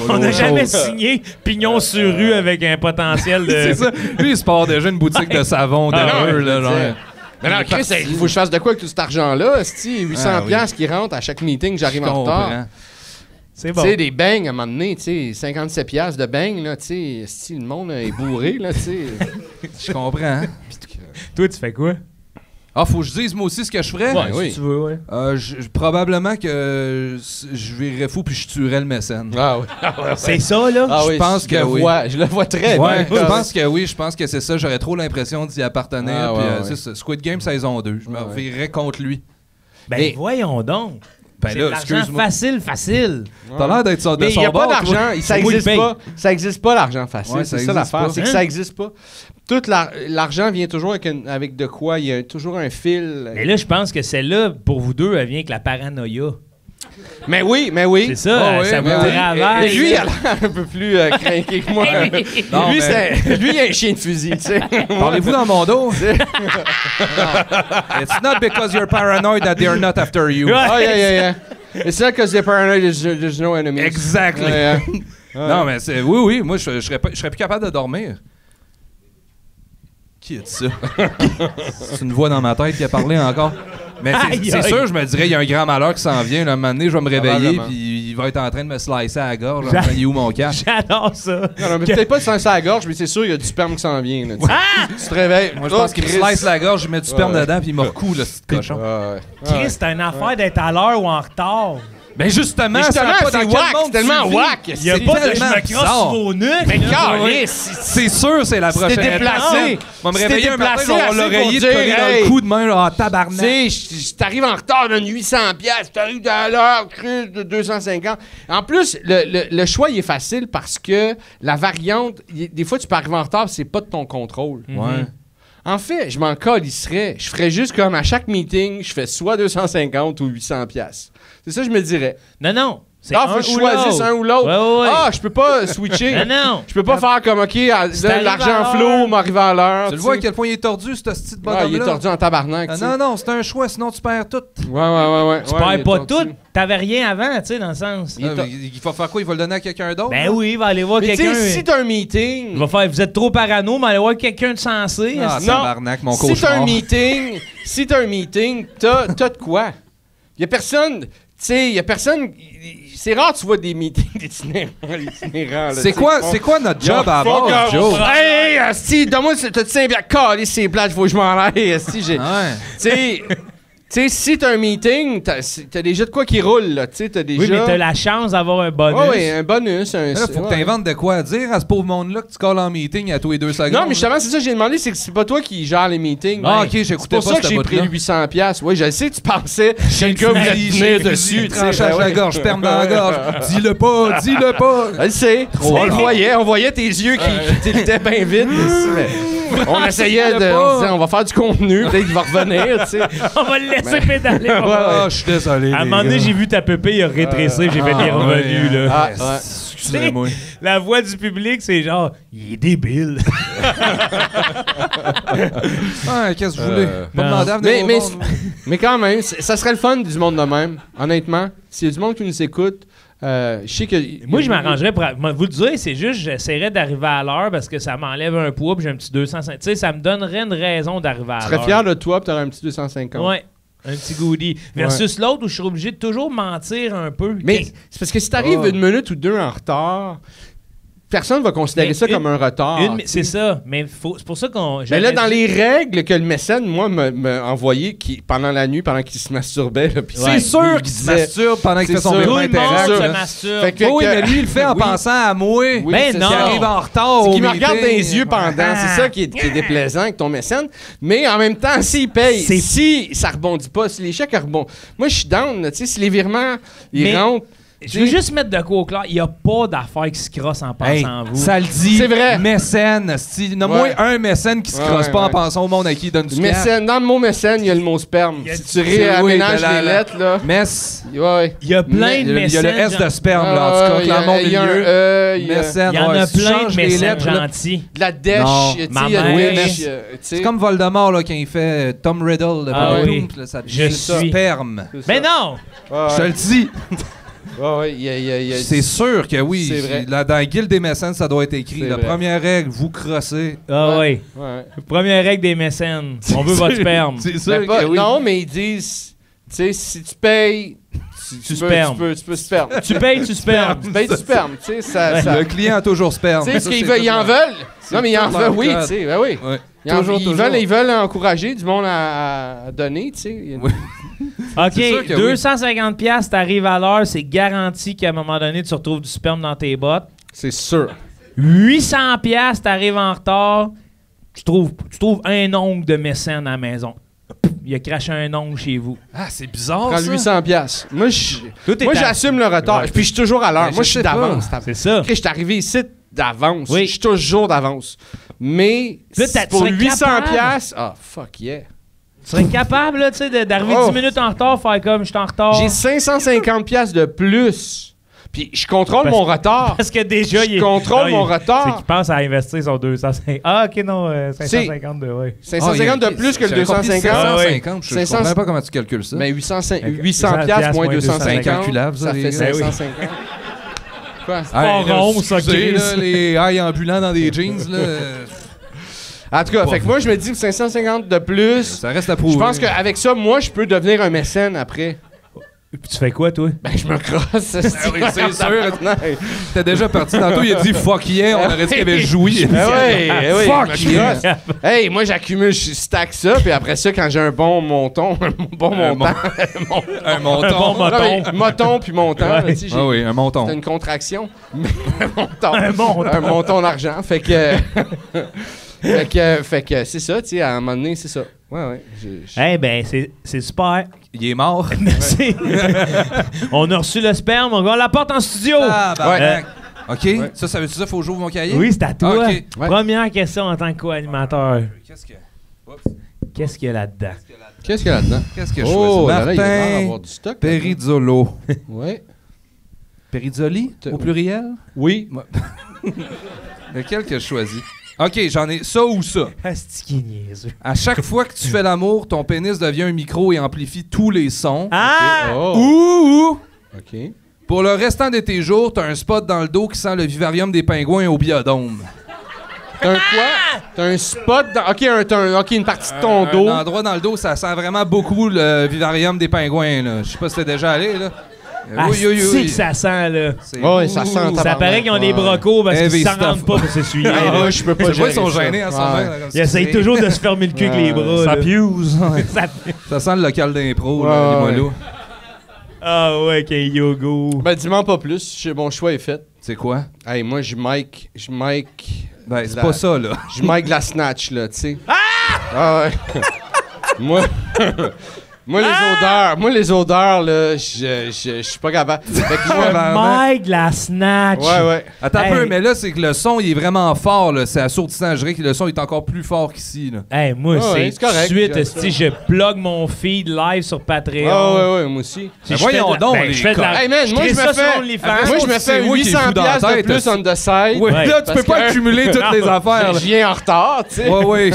On n'a Gros jamais chose. signé pignon sur rue avec un potentiel de. C'est ça. Lui, il se part déjà une boutique de savon Ah, d'heureux, ouais, là, je genre. veux dire. Mais non, Chris, il faut que je fasse de quoi avec tout cet argent-là? esti, 800$ Ah, oui. piastres qui rentrent à chaque meeting que j'arrive Je en retard. comprends. C'est Tu bon. sais, des bangs, à un moment donné, tu sais, 57$ piastres de bangs, là, tu sais, esti, le monde est bourré, là, tu sais. Je comprends. Toi, tu fais quoi? Ah, faut que je dise moi aussi ce que je ferais? Ouais, oui. si tu veux, ouais. Probablement que je virerais fou puis je tuerais le mécène. Ah oui. C'est ça, là? Ah oui, Je pense que oui. Je le vois très Ouais, bien. je pense que oui, je pense que c'est ça. J'aurais trop l'impression d'y appartenir. Ah, puis, ouais, c'est ça. Squid Game saison 2. Je me revirerais contre lui. Ben, Mais- voyons donc. Ben C'est là, de l'argent excuse-moi. facile. T'as l'air d'être de Mais il son n'y a pas bord, toi. d'argent, ça C'est moi qui existe paye. pas. Ça existe pas l'argent facile, Ouais, c'est ça ça existe l'affaire, pas. c'est que Hein? ça existe pas. Tout l'argent vient toujours avec de quoi, il y a toujours un fil. Mais là, je pense que celle-là, pour vous deux, elle vient avec la paranoïa. Mais oui. C'est ça, Ah oui, ça vous mais oui. travaille. Et lui, il a l'air un peu plus craqué que moi. Non, lui, mais- lui, il a un chien de fusil, tu sais. Parlez-vous dans mon dos? It's not because you're paranoid that they're not after you. Ouais. Ah, yeah. It's not because they're paranoid, there's no enemies. Exactly. Yeah. Non, mais c'est... Oui, moi, je serais plus capable de dormir. Qui a dit ça? C'est une voix dans ma tête qui a parlé encore. Mais Aïe, c'est aïe. sûr, je me dirais, il y a un grand malheur qui s'en vient. Là, un moment donné, je vais me réveiller, Probablement. puis il va être en train de me slicer à la gorge. Il est où mon cash? J'adore ça. Non, mais peut-être pas sans ça à la gorge, mais c'est sûr, il y a du sperme qui s'en vient. Là, tu sais. Tu te réveilles. Moi, je pense qu'il me Christ. slice la gorge, je mets du sperme Ouais. dedans, puis il me recoue, le petit cochon. Ouais. Chris, c'est une affaire d'être à l'heure ou en retard. Ben justement, Mais justement, ça a pas c'est dans quel whack, monde c'est tellement tu vis. whack. Il n'y a C'est pas de je tellement me crosse bizarre. sur vos nuques. Mais là. calisse, C'est sûr, c'est la Si t'es prochaine déplacé, étape. On va me si t'es réveiller un matin, déplacé je vais avoir assez l'oreiller de pour coller dire, dans hey, le cou de main, là, tu tabarnak. sais, t'arrives en retard de 800 pièces, t'arrives à l'heure, Chris, de 250. En plus, le choix, il est facile parce que la variante, des fois, tu peux arriver en retard, c'est pas de ton contrôle. Ouais. En fait, je m'en calisserais. Je ferais juste comme à chaque meeting, je fais soit 250 ou 800 pièces. C'est ça que je me dirais. Non. C'est Ah, un faut que je ou choisisse l'autre. un ou l'autre. Ouais. Ah, je peux pas switcher. Non. Je peux pas faire comme, OK, là, arrivé l'argent à flot l'heure. m'arrive à l'heure. Tu le vois à quel point il est tordu, ce petit Ah, bonhomme-là? il est tordu en tabarnak. Ah, tu sais. non, c'est un choix, sinon tu perds tout. Ouais. Tu il perds est pas tordu. tout. T'avais rien avant, tu sais, dans le sens. Il va faire quoi? Il va le donner à quelqu'un d'autre? Ben oui, il va aller voir Mais tu quelqu'un. sais, si t'as un meeting. Il va faire, vous êtes trop parano, mais aller voir quelqu'un de sensé. Ah, est-ce- tabarnak, mon Si t'as cauchemar. un meeting, t'as de quoi? Y a personne. Tu sais, y a personne. C'est rare que tu vois des meetings d'itinérants. là, C'est tu sais. quoi notre job à Fuck base, off. Joe? Hey, asti, donne-moi, t'as 5 bières. Calé, c'est plate, faut que je m'en aille, asti, j'ai. Ouais. Tu sais, si t'as un meeting, t'as déjà de quoi qui roule, là. Tu sais, t'as déjà. Oui, mais t'as la chance d'avoir un bonus. Oui, un bonus. Là, faut que t'inventes de quoi dire à ce pauvre monde-là que tu calls en meeting à tous les 2 secondes. Non, mais justement, c'est ça que j'ai demandé, c'est que c'est pas toi qui gère les meetings. Ah, Ouais. ok, j'écoutais C'est pour pas ça que cette j'ai pris bout-là. 800 $. Oui, je sais que tu pensais que quelqu'un voulait te tenir dessus. tu sais. Tranchage Ben la ouais. gorge, sperme dans la gorge. Dis-le pas. Je le sais. On voyait tes yeux qui tiltaient bien vite. mais on essayait de. On se disait, on va faire du contenu, peut-être qu'il va revenir, tu sais. On va le laisser pédaler. Ah, je suis désolé. À un moment donné, j'ai vu ta pépé, il a rétrécé, j'ai fait des revenus, là. Ah, ouais. Excusez-moi. La voix du public, c'est genre, il est débile. Ah, qu'est-ce que vous voulez? Pas non. demander à venir Mais, au monde. mais quand même, ça serait le fun du monde de même, honnêtement. S'il y a du monde qui nous écoute, je sais que. Moi, je m'arrangerais pour vous le dire, c'est juste, j'essaierais d'arriver à l'heure parce que ça m'enlève un poids puis j'ai un petit 250. Tu sais, ça me donnerait une raison d'arriver à Tu l'heure. serais fier de toi, puis t'aurais un petit 250. Ouais. Un petit goodie. Versus l'autre où je serais obligé de toujours mentir un peu. Mais c'est parce que si t'arrives une minute ou deux en retard, personne va considérer Mais ça comme un retard. c'est ça. Mais c'est pour ça qu'on. Mais là, dans les règles que le mécène, moi, m'a envoyé pendant la nuit, pendant qu'il se masturbait. Là, puis C'est sûr qu'il se masturbe pendant qu'il fait son sûr. premier tout le monde interact. se là. masturbe. Fait que- Oui, mais lui, il le fait en Oui. pensant à moi. Oui, Ben c'est non. Qui ça. arrive en retard C'est au qu'il me regarde dans meeting. les yeux pendant. C'est ça qui est déplaisant avec ton mécène. Mais en même temps, s'il paye, C'est- si ça rebondit pas, si les chèques rebondissent. Moi, je suis down. là, tu sais, si les virements, ils Mais- rentrent. Je veux juste mettre de quoi au clair. Il n'y a pas d'affaire qui se crosse en pensant Hey, à vous. ça le dit. C'est vrai. Mécène. Nomme-moi Ouais. un mécène qui se Ouais, crosse pas en ouais. pensant au monde à qui il donne du cash. Mécène, dans le mot mécène, il y a le mot sperme. Il y a Si du- tu réaménages oui, les lettres, là. Mess. Ouais. Il y a plein de Il y a mécènes. le S de genre- sperme, là, en tout cas, clairement au il y a un milieu. il y a Mécène. Il y en ouais, a si tu plein changes de les mécènes lettres, là, gentils. de la dèche, Non. tu sais, Ma il y a mère. de Oui, la mais dèche, tu sais. C'est comme Voldemort là, quand il fait Tom Riddle. Là, Ah puis oui. boum, là, ça Je devient suis. sperme. C'est ça. Mais non! Ouais, Je te le dis. ouais, il y a C'est sûr que oui. C'est vrai. Là, dans la Guilde des mécènes, ça doit être écrit. C'est La vrai. première règle, vous crossez. Ah oui. Ouais. Première règle des mécènes. On veut votre sperme. C'est Mais sûr pas- que oui. Non, mais ils disent, tu sais, si tu payes, Tu spermes. Tu peux sperme. Tu payes, tu spermes. Tu payes du sperme, tu sais, ça. Le client a toujours sperme. Tu sais, parce Ça, qu'ils c'est ils en tout veulent. Non, mais ils en tout veulent, leur oui, code. tu sais, ben oui. Ouais. Ils veulent encourager du monde à donner, tu sais. Oui. OK, sûr que 250$, t'arrives à l'heure, c'est garanti qu'à un moment donné, tu retrouves du sperme dans tes bottes. C'est sûr. 800$, t'arrives en retard, tu trouves un ongle de mécène à la maison. Il a craché un ongle chez vous. Ah, c'est bizarre, Prends ça. 800$. Moi, Tout est moi à- j'assume le retard. Ouais. Puis je suis toujours à l'heure. Ben, Moi, je je suis sais pas. d'avance. C'est ça. Je suis arrivé ici d'avance. Oui. Je suis toujours d'avance. Mais Là, pour tu serais 800$, fuck yeah. Tu serais capable, là, tu sais, d'arriver 10 minutes en retard, faire comme je suis en retard. J'ai 550$ de plus. Puis je contrôle Parce- mon retard. Parce que déjà, Je contrôle mon retard. C'est qu'il pense à investir son 250. Ah, OK, non, 550 de, oui. 550 de plus que le 250. 550, je 500. comprends même pas comment tu calcules ça. Mais 800$ $800 moins moins 250, C'est incalculable, ça, ça les fait gars. 550. Quoi? Hey, pas là, rond, ça, excusez, Chris. là, les high ambulants dans des jeans, là. En tout cas, fait que moi, je me dis 550 de plus. Ça reste à prouver. Je pense qu'avec ça, moi, je peux devenir un mécène après. Puis tu fais quoi, toi? Ben, je me crosse. Ah oui, c'est sûr. T'es déjà parti. Tantôt, il a dit fuck yeah, on aurait dit qu'il avait joui. Oui, Fuck je me yeah. crosse. Hey, moi, j'accumule, je stack ça, puis après ça, quand j'ai un bon monton, Un monton. Un bon moton. moton puis montant, Ouais. là, tu sais, Ah oui, un monton. c'est une contraction. Mais un monton. Un monton. Un monton d'argent. Fait que... fait que c'est ça, tu sais, à un moment donné, c'est ça. Ouais. Eh ben, c'est super. Il est mort. Merci. On a reçu le sperme, on l'apporte en studio. Ah, Ouais. OK. Ouais. Ça veut dire qu'il faut que j'ouvre mon cahier? Oui, c'est à toi. Ah, OK. Ouais. Première question en tant que co-animateur. Qu'est-ce que... Oups. Qu'est-ce qu'il y a là-dedans? Qu'est-ce qu'il y a là-dedans? Qu'est-ce que je Oh, choisis? là, il a l'air Martin d'avoir du stock. Perizzolo. Ouais. Perizzoli, au pluriel? Oui. Lequel que je choisis? OK, j'en ai ça ou ça. Asti qui est niaiseux. À chaque fois que tu fais l'amour, ton pénis devient un micro et amplifie tous les sons. Ah! Oh. Ou, OK. pour le restant de tes jours, t'as un spot dans le dos qui sent le vivarium des pingouins au biodôme. T'as un quoi? T'as un spot dans... OK, une partie de ton dos. Un endroit dans le dos, ça sent vraiment beaucoup le vivarium des pingouins, là. Je sais pas si t'es déjà allé, là. Asti que ça sent, là. C'est- Ouais, ça sent Ça tabarnak. paraît qu'ils ont des Ouais. brocos parce Heavy qu'ils s'en stuff. rendent pas pour s'essuyer. Hey, là. là, je peux pas Tu vois, ils sont gérer ça. gênés en ce moment. Ouais. là, comme Ils essayent toujours de se fermer le cul avec les bras. Ça là. piuse. Ça- Ça sent le local d'impro, Ouais, là, ouais. Limoilou. Ah ouais, quel yogo. Ben, dis-moi pas plus. Mon choix est fait. C'est quoi? Hey, moi, je mic... Ben, c'est La- pas ça, là. Je mic la snatch, là, tu sais. Ah ouais. Moi, les odeurs, là, je suis pas capable. Fait que moi, Mike la snatch. ouais. Attends Hey. un peu, mais là, c'est que le son, il est vraiment fort, là. C'est assourdissant. Je dirais que le son est encore plus fort qu'ici, là. Hey, moi, Ah ouais, c'est correct. suite, J'aime si je plug mon feed live sur Patreon. Ah ouais, moi aussi. Si Ben je fais voyons de la- donc, ben, les je fais de la- Hey man, moi crée je ça me sur fais, OnlyFans. moi je me c'est fais moi qui est fou dans la 800$ de tête, plus on the side. Oui, Ouais, là, tu parce peux pas que- accumuler toutes les affaires, là. Je viens en retard, tu sais. Ouais, ouais.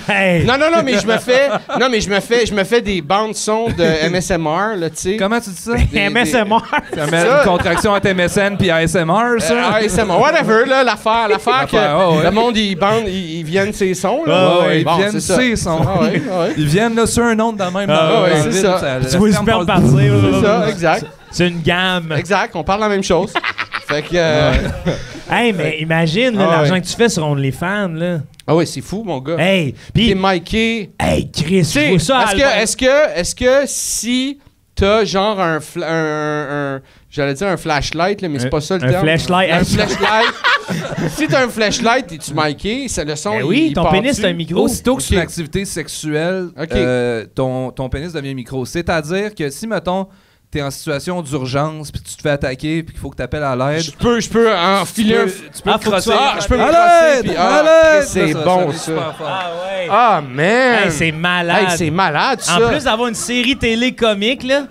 Hey. Non, mais je me fais des bandes son de MSMR, là, tu sais. Comment tu dis ça? MSMR. Ça met Ça- une contraction entre MSN puis ASMR, ça? ASMR, whatever, là, l'affaire que ouais. le monde, ils viennent ces sons, là. Ouais, ils Bon, viennent c'est ça. ces sons. Ah ouais. Ils viennent là sur un onde dans le même. Ah dans ouais, le c'est vide, ça. Tu vois le sperme partir. C'est ça, exact. C'est une gamme. Exact, on parle la même chose. Fait que... Hey, mais imagine là, Ah l'argent ouais. que tu fais sur OnlyFans, là. Ah ouais, c'est fou, mon gars. Hey, T'es pis... miké. Hey, Chris, je Tu vois sais, ça à l'album. est-ce que si t'as genre un j'allais dire un flashlight, là, mais c'est pas ça le un terme. flashlight. Un flashlight. Si t'as un flashlight et tu miké, c'est le son. Ben oui, il ton part-tu? pénis, c'est un micro. Aussitôt que c'est une Ok. activité sexuelle, Ok. ton pénis devient micro. C'est-à-dire que si, mettons, t'es en situation d'urgence puis tu te fais attaquer puis qu'il faut que t'appelles à l'aide, Je peux enfiler un. tu peux Ah, te faut que crosser. tu- Ah, je peux me À crosser, l'aide! puis- À ah, l'aide! c'est Là, bon, sonne ça. super fort. Ah ouais. Ah, man! Hey, c'est malade. Hey, c'est malade, ça. En plus d'avoir une série télé comique, là.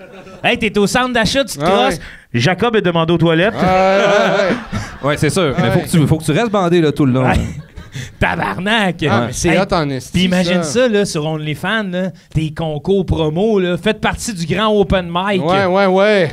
Hey, t'es au centre d'achat, tu te Ah crosses. ouais. Jacob est demandé aux toilettes. Ouais. Ouais, c'est sûr. Mais Ouais. faut que tu restes bandé là, tout le long. Ouais. Tabarnak! Ah, mais c'est Hey, hot en esti. Puis imagine ça, là, sur OnlyFans, là, tes concours promo, là, faites partie du grand open mic. Ouais.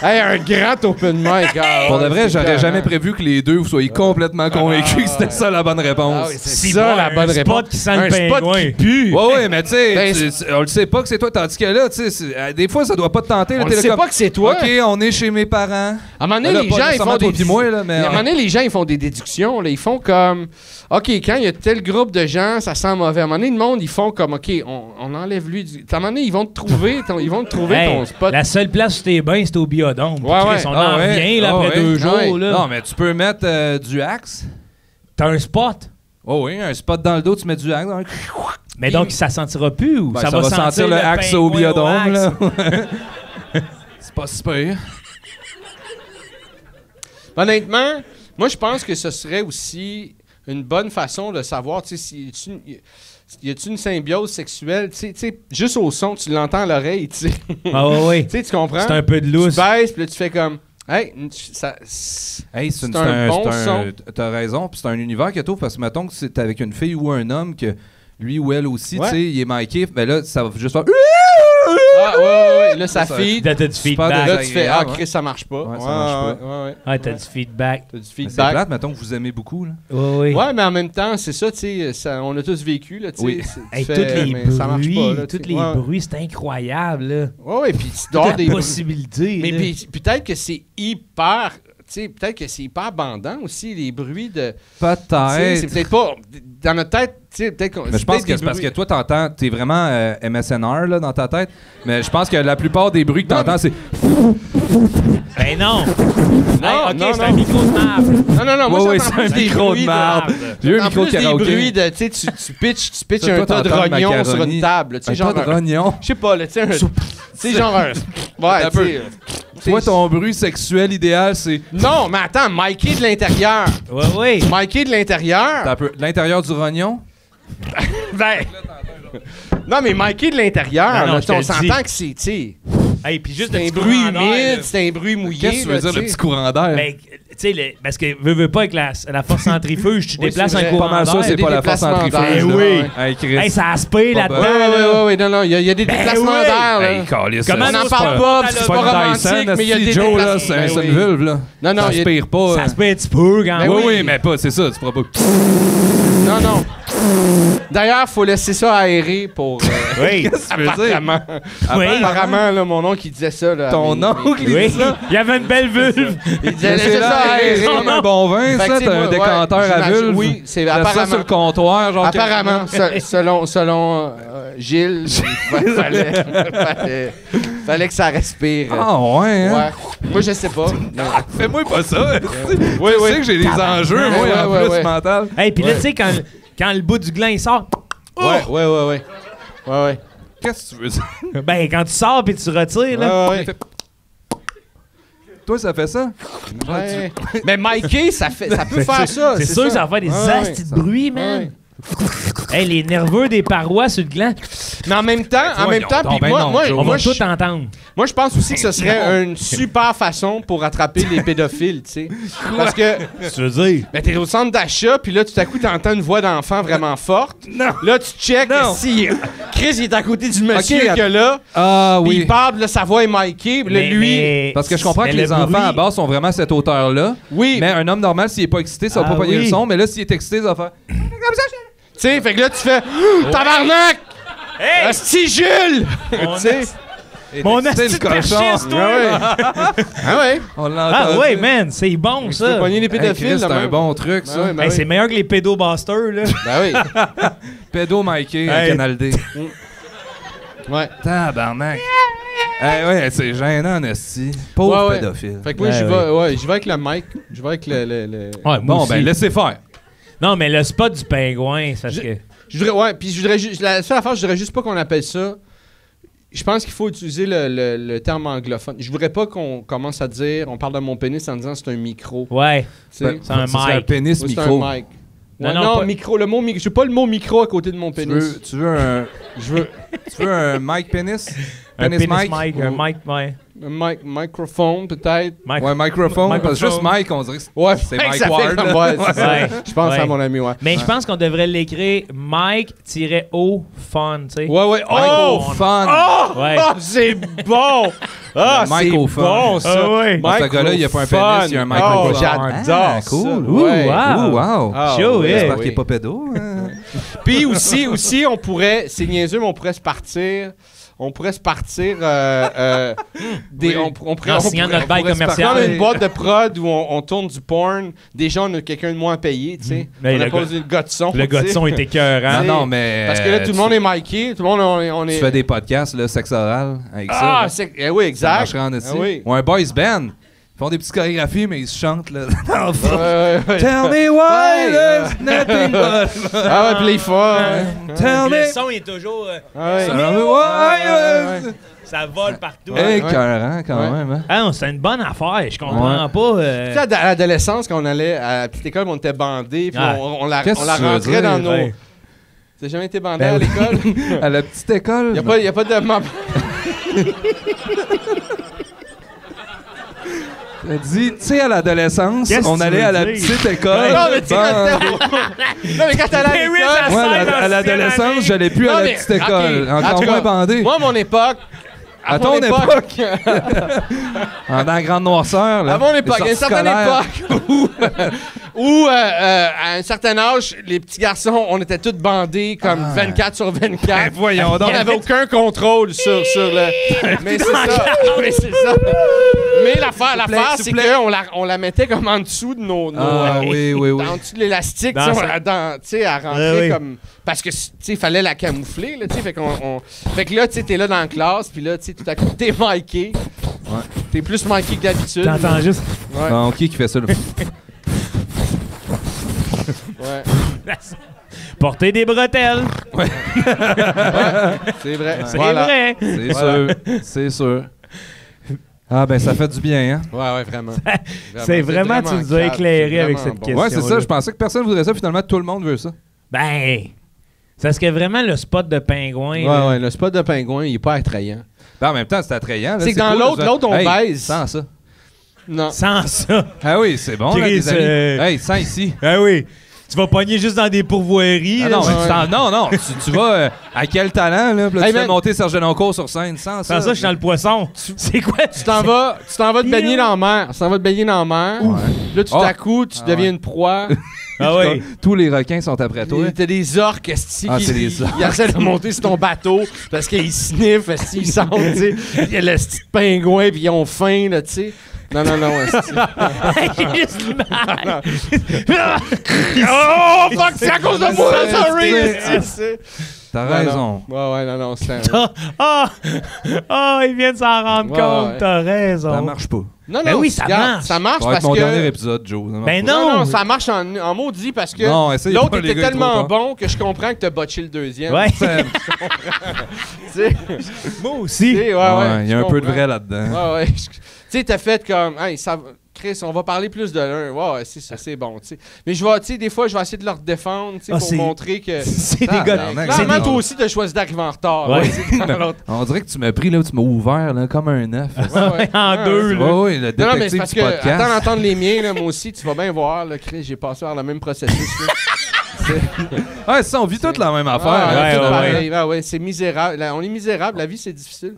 Hey, un grand open mic. Ah, Pour de ouais, vrai, c'est j'aurais clair, jamais hein. prévu que les deux vous soyez complètement convaincus que c'était ça la bonne réponse. Ah oui, c'est Si ça bon, la bonne un réponse. spot qui sent un le spot pingouin. qui pue. Ouais, mais tu sais, Ben, on le sait pas que c'est toi, tandis que là, tu sais, des fois, ça doit pas te tenter. Là, On t'es ne là sait comme, pas que c'est toi. OK, on est chez mes parents. À un moment Ben donné, là, les pas gens, ils nécessairement font toi des... puis moi, là, mais... À un moment donné, les gens, ils font des déductions. Là. Ils font comme... OK, OK, quand il y a tel groupe de gens, ça sent mauvais. À un moment donné, le monde, ils font comme, OK, on enlève lui. À un moment donné, ils vont te trouver, ton spot. La seule place où t'es bien, c'est au biodôme. Ouais, ouais. On en revient là, après 2 jours. ouais. Là. Non, mais tu peux mettre du Axe. T'as un spot. Oh oui, un spot dans le dos, tu mets du Axe. Mais donc, ça sentira plus ou Ben, ça ça va sentir le Axe au pingouin biodôme, là. Axe? C'est pas super. Honnêtement, moi, je pense que ce serait aussi une bonne façon de savoir, tu sais, y a-t-il une symbiose sexuelle? Tu sais, juste au son, tu l'entends à l'oreille, tu sais. Ah oui. Tu sais, tu comprends? C'est un peu de lousse. Tu baisses, puis là, tu fais comme... Hey, Hey, c'est un bon son. T'as raison, puis c'est un univers que t'ouvres, parce que mettons que c'est avec une fille ou un homme que lui ou elle aussi, Ouais. tu sais, il est miké, ben là, ça va juste faire... Ah, ouais. Là, ça Ça, feed. Là, t'as du Super feedback. Là, tu fais, ah, agréable, Chris, ça marche pas. Ouais, ça marche pas. Ouais. Ouais, t'as du feedback. T'as du Mais c'est feedback. plate, mettons que vous aimez beaucoup, là. Oui. Ouais, mais en même temps, c'est ça, tu sais, on a tous vécu, là, tu sais. Oui. Tu Hey, fais, tous les mais ça marche bruits, pas, là, tu tous sais. les Ouais. bruits, c'est incroyable, là. Ouais, puis tu Toutes dors les des bruits. possibilités. Mais là. puis, peut-être que c'est hyper... Tu sais, peut-être que c'est hyper abondant aussi, les bruits de... Tu sais, Peut-être. c'est peut-être pas... Dans notre tête, tu sais, peut-être qu'on... Mais je pense que c'est parce que toi, t'entends, t'es vraiment MSNR là, dans ta tête. Mais je pense que la plupart des bruits que t'entends, c'est. Ben non. Non, Hey, non, OK, c'est non. un micro de marbre. Non, moi, Ouais, j'entends c'est un plus des micro bruits de marbre. J'ai eu un J'entends micro de plus des karaoké. bruits de... Tu sais, tu pitches Ça, un toi, tas de t'entends le rognons sur macaroni. une table. Tu sais, Un genre... tas de rognons. Je sais pas, là, tu sais, un... Tu sais, genre un... Ouais, Un tu peu. sais... Toi, ton bruit sexuel idéal, c'est. Non, mais attends, Mikey de l'intérieur. Oui. Mikey de l'intérieur. T'as l'intérieur du rognon. Ben... Non, mais Mikey de l'intérieur, Non, là, je te on le s'entend dis. que c'est, tu sais... Hey, puis juste C'est le un petit bruit courant d'air, là. humide, c'est un bruit mouillé. Qu'est-ce que tu veux là, dire, le tu sais. petit courant d'air? Ben, tu sais, parce que veux pas avec la force centrifuge, tu Oui, déplaces c'est un vrai. courant Pas mal sûr, d'air. c'est des pas la force déplacements centrifuge. d'air, là. oui. Hey, Chris. Hey, ça aspire Pas là-dedans. Ouais, non, il y a des Ben déplacements oui. d'air, là. Hey, câlisse, Comment On n'en c'est parle pas- pas, puis c'est c'est pas une romantique, Dyson, mais il y a des Joe, là, déplacements. c'est Ben une oui. vulve, là. Non, Ça il y a- aspire pas. Ça aspire un petit peu quand Ben Oui, même. oui, mais pas, c'est ça, tu pourras pas. Non. D'ailleurs, faut laisser ça aérer pour... Oui. Tu veux dire? apparemment. Oui. Apparemment, là, mon oncle, il disait ça. Là, Ton mais- oncle, il Oui. dit ça. Il y avait une belle vulve. Il disait, C'est laissez ça là, aérer. c'est comme un bon vin, Fait que, ça, tu sais, t'as un moi, décanteur à j'imagine- vulve. Oui, c'est Laisse ça sur apparemment. le comptoir, genre. Apparemment, selon Gilles, fallait que ça respire. Ah ouais, hein? Ouais. Moi, je sais pas. Fais-moi pas ça. Oui, Tu sais que j'ai des enjeux, moi, Ouais, en ouais, plus, ouais. mental. Hey, puis là, tu sais, quand le bout du gland il sort, Ouais. Qu'est-ce que tu veux dire? ben quand tu sors puis tu retires, là. Ouais. Toi, ça fait ça? Ouais. Mais Mikey, ça peut faire ça. C'est sûr que ça va faire des Ouais, astis de bruit, man. Ouais. Hey, les nerveux des parois sur le gland, Mais en même temps, Voyons donc, puis ben non, moi, Joe. on moi, va tout je, entendre. moi, je pense aussi que ce serait une super façon pour attraper les pédophiles, tu sais. Parce que Tu veux dire? ben, t'es au centre d'achat, puis là, tout à coup, t'entends une voix d'enfant vraiment forte. Non. Là, tu check Non. si Chris, il est à côté du monsieur Ok, que là, Ah puis oui. il parle, là, sa voix est Mikey, puis là, lui... Parce que je comprends mais que le les enfants bruit- à base sont vraiment à cette hauteur-là. Oui, Mais un homme normal, s'il est pas excité, ça va Ah pas pogner oui. le son. Mais là, s'il est excité, ça va faire. tu sais, fait que là, tu fais « Tabarnak! Hey! Asti Jules! » Mon Tu sais? Mon excité, asti le de fasciste, toi! Ah ouais. On l'a Ah entendu. ouais, man, c'est bon, Tu peux ça. pogner les Hey, pédophiles, Chris, c'est là, un même. bon truc, ça. Ben oui, ben Hey, oui. c'est meilleur que les pédobusters, là. Ben oui. Pédo Mikey à Hey. Canal D. Ouais. Tabarnak. Ouais, c'est gênant, Nasty. Pauvre Ouais. pédophile. Fait que moi, Ben j'y vais avec le mic. J'y vais avec le... Ouais, moi Bon, aussi. ben, laissez faire. Non, mais le spot du pingouin, c'est parce que... Je voudrais, ouais, puis je voudrais juste... La seule affaire, je voudrais juste pas qu'on appelle ça... Je pense qu'il faut utiliser le terme anglophone. Je voudrais pas qu'on commence à dire... On parle de mon pénis en disant c'est un micro. Ouais, Tu sais. Ben, c'est un c'est un mic. pénis Moi, c'est micro. un mic. Non, Ouais, non, non, pas- micro. Le mot micro. Je veux pas le mot micro à côté de mon pénis. Tu veux un. Tu veux un mic pénis? Un pénis mic? mic, un mic, ouais. Un microphone, peut-être. Mic. Ouais, microphone. Parce que juste Microphone. Mike, on dirait que Ouais, c'est ça Mike fait Ward. comme- là. ouais, c'est ça. Ouais. Je pense Ouais. à mon ami, ouais. Mais je pense qu'on devrait l'écrire Mike-O fun, tu sais. Ouais. Oh, Oh! fun! Ouais. Ah, c'est bon! Ah, Le c'est microphone. bon, ça! Ah ouais. Dans ce gars-là, il y a pas un pénis, il y a un microphone. microphone. Oh, j'adore Ah, cool. ça. Ouh, Ouais. wow. wow. Ah, Chaud, ouais, yeah. J'espère oui. qu'il est pas pédo. hein. Puis aussi, on pourrait, c'est niaiseux, mais on pourrait se partir on pourrait se partir on pourrait En signant notre bail pourrait se commercial. partir une boîte de prod où on tourne du porn. Déjà, on a quelqu'un de moins à payer, tu sais. Mais On a le pas gars- besoin de gars de son. Le gars de son est écœurant. Non, non, mais. Parce que là, tout le monde est miké. Tout le monde, on est... Tu fais des podcasts, là, sexe oral, avec ça. Ah, là. oui, Ça exact. marcherait en esti. Ah oui. Ou un boys band. Ils font des petites chorégraphies, mais ils se chantent, là. dans le fond. Ouais. Tell me why Ouais, there's nothing but. Ah ouais, puis les fois. Tell Le me. son est toujours... Ouais. Tell me why. Ouais. ça vole partout. Hey, Ouais. écœurant, quand Ouais. même, hein. Ah non, c'est une bonne affaire. Je comprends pas. Tu sais, à l'adolescence, quand on allait à la petite école, on était bandés, puis Ah. on la Qu'est-ce que tu veux rentrait dire? dans nos... Ouais. T'as jamais été bandé Ben à oui. l'école? À la petite école. Y a pas de... Elle dit, tu sais, à l'adolescence, Qu'est-ce on que tu allait veux à la dire? petite école. Non, mais tu sais, bandé. non, mais quand t'allais à Harry, l'école... ça Moi, scène à en l'adolescence, sixième j'allais plus Non, à la mais, petite école. ok, en Encore tout moins cas, bandé. Moi, à mon époque... À mon ton époque. Dans la grande noirceur, là. À mon époque, les il y a une sorties certaine scolaires. époque où à un certain âge, les petits garçons, on était tous bandés comme 24 sur 24. Ben, voyons On donc. n'avait aucun contrôle sur le... Mais c'est ça. Mais c'est ça. Mais l'affaire, c'est qu'on la mettait comme en dessous de nos... Ah, oui, oui, oui. En dessous de l'élastique, Dans tu sais, sa- tu sais, à rentrer oui. comme... Parce que, tu sais, il fallait la camoufler, là, tu sais, fait que là, tu sais, t'es là dans la classe, puis là, tu sais, tout à coup, t'es miké. Ouais. T'es plus miké que d'habitude. T'entends juste. Ouais, Non, qui fait ça, là? ouais. Porter des bretelles. C'est vrai. C'est Voilà. vrai. C'est Voilà. sûr. C'est sûr. Ah, ben, ça fait du bien, hein? Ouais, vraiment. C'est vraiment, tu nous as calme, éclairé c'est avec vraiment cette bon. question. Ouais, c'est ça. Je pensais que personne voudrait ça. Finalement, tout le monde veut ça. Ben, ça serait vraiment le spot de pingouin. là. Ouais, le spot de pingouin, il est pas attrayant. Ben, en même temps, c'est attrayant. là. C'est que dans cool, l'autre, on Hey, baise. Sans ça. Non. Sans ça. Ah oui, c'est bon, là, Chris, les amis. Hey, sans ici. Ah oui. Tu vas pogner juste dans des pourvoiries. Ah là, non, ça. mais non, tu vas à quel talent, là? Puis là, Hey, tu fais man. monter Serge Denoncourt sur scène sans ça. Sans ça, je suis dans le poisson. C'est quoi? Tu t'en vas te baigner dans la mer. Tu t'en vas te baigner dans la mer. Là, tout Ah. à coup, tu deviens une proie. Ah oui. Tous les requins sont après toi. T'as des orques, esti, Ah, qui c'est des orques. ils essaient de monter sur ton bateau parce qu'ils sniffent, esti, ils sentent, tu sais. Il y a le petit pingouin, puis ils ont faim, là, tu sais. Non, esti. J'ai juste l'image. Oh, fuck, c'est à cause de moi, Ouais, sorry, c'est- esti. T'as Non, raison. non. Ouais, non, c'est un... Il vient de s'en rendre Ouais, compte. ouais. T'as raison. Ça marche pas. Non, Ben non, oui, ça regarde, marche. Ça marche Ça va être parce mon que... dernier épisode, Joe. Ça marche Ben pas. non. Ça marche en maudit parce que Non, essaye l'autre pas, les était gars, tellement trop tard. bon que je comprends que t'as botché le deuxième. Ouais. Ça- Tu sais, Moi tu aussi. sais, Ouais, il y a je un peu de comprends. vrai là-dedans. Ouais. Tu sais, t'as fait comme, hey, ça, Chris, on va parler plus de l'un. Ouais, c'est ça, c'est bon, tu sais. Mais je vais, tu sais, des fois, je vais essayer de leur défendre, tu sais, Ah, pour c'est- montrer que. C'est des Ah, gars. ben, c'est Clairement, des- toi aussi, t'as choisi d'arriver en retard. Ouais. C'est dans l'autre. On dirait que tu m'as pris, là, tu m'as ouvert, là, comme un œuf. Ouais. En deux, là. Ouais, ouais, le Non, mais c'est détective parce du que, podcast. attends d'entendre les miens, là, moi aussi, tu vas bien voir, là, Chris, j'ai passé par le même processus, là. Ouais, c'est ça, on vit toutes la même affaire. Ah, hein. ouais, tout ouais, pareil. Ah, ouais, c'est misérable. Là, on est misérable, la vie, c'est difficile.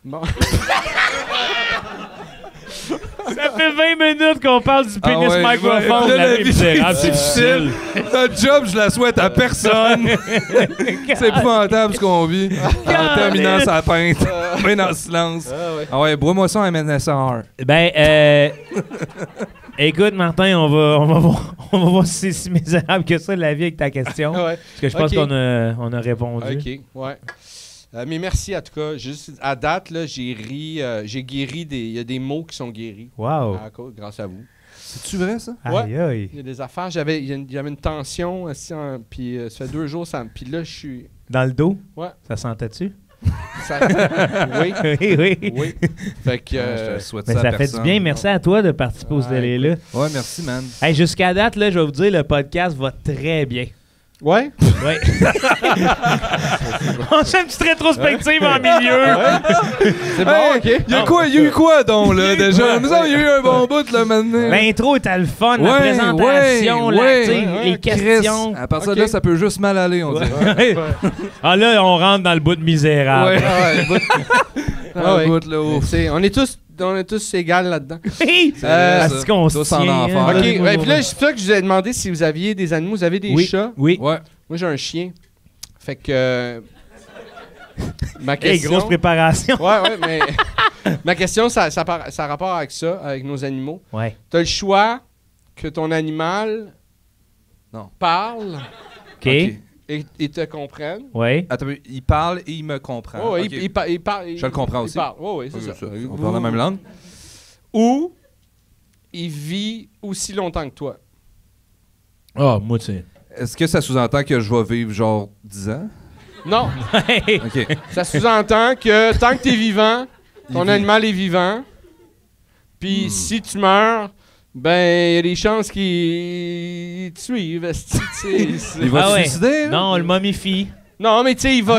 Bon. Ça fait 20 minutes qu'on parle du pénis Ah ouais, microphone. ouais. La La vie vie, misérable, c'est difficile. Notre job, je la souhaite à personne. C'est épouvantable ce qu'on vit. En terminant sa peinte. Mais dans le silence. Ah, ouais. Ah ouais, bois-moi ça en MNSR. Ben, écoute, Martin, on va voir si c'est si misérable que ça, la vie, avec ta question. Ah, ouais. Parce que je pense Ok. qu'on a répondu. OK, ouais. Mais merci en tout cas. Juste à date, là, j'ai guéri des. Il y a des mots qui sont guéris. Wow. Grâce à vous. C'est-tu vrai, ça? Aïe, aïe. Il y a des affaires. Il y avait une tension, puis ça fait 2 jours, puis là, je suis. Dans le dos? Ouais. Ça sentait-tu? Ça, oui, Oui, oui. oui. Fait que. Je te souhaite Mais ça à ça fait du personne. bien. Merci à toi de participer aux Ouais, délais-là. Ouais, merci, man. Hey, jusqu'à date, là, je vais vous dire, le podcast va très bien. Ouais? Oui. On fait une petite rétrospective en milieu. C'est bon, Hey, OK. Il y a eu quoi, donc, là, déjà? Nous autres, il y a eu un bon bout, là, maintenant. L'intro était le fun, la Ouais, présentation, ouais, la- ouais, tu sais, ouais, les ouais. questions. À partir Ok. de là, ça peut juste mal aller, on dirait. Ouais. Ah là, on rentre dans le bout de misérable. Ouais. Ah ouais, Ah, ouais. bout, là, ouf. On est tous égaux là-dedans. Hey! ça. Est-ce qu'on se Tous en tient, enfer. hein? OK, Ouais, ouais, puis là, c'est pour ça que je vous ai demandé si vous aviez des animaux. Vous avez des Oui. chats? Oui. Ouais. Moi, j'ai un chien. Fait que... Ma Hey, question... grosse préparation. Ouais, mais... Ma question, ça a rapport avec ça, avec nos animaux. Ouais. T'as le choix que ton animal parle OK. et te comprenne. Ouais. Attends, il parle et il me comprend. Oh, ouais, Ok. il parle. Je le comprends aussi. Il parle. Oh, oui, c'est ça. On parle la même langue. Ou il vit aussi longtemps que toi. Ah, moi, tu sais. Est-ce que ça sous-entend que je vais vivre genre 10 ans? Non, OK. ça sous-entend que tant que t'es vivant, ton animal est vivant. Puis si tu meurs, ben il y a des chances qu'il te suive. esti, tu sais. Il va Ah se ouais. suicider? là? Non, on le momifie. Non, mais tu sais, il va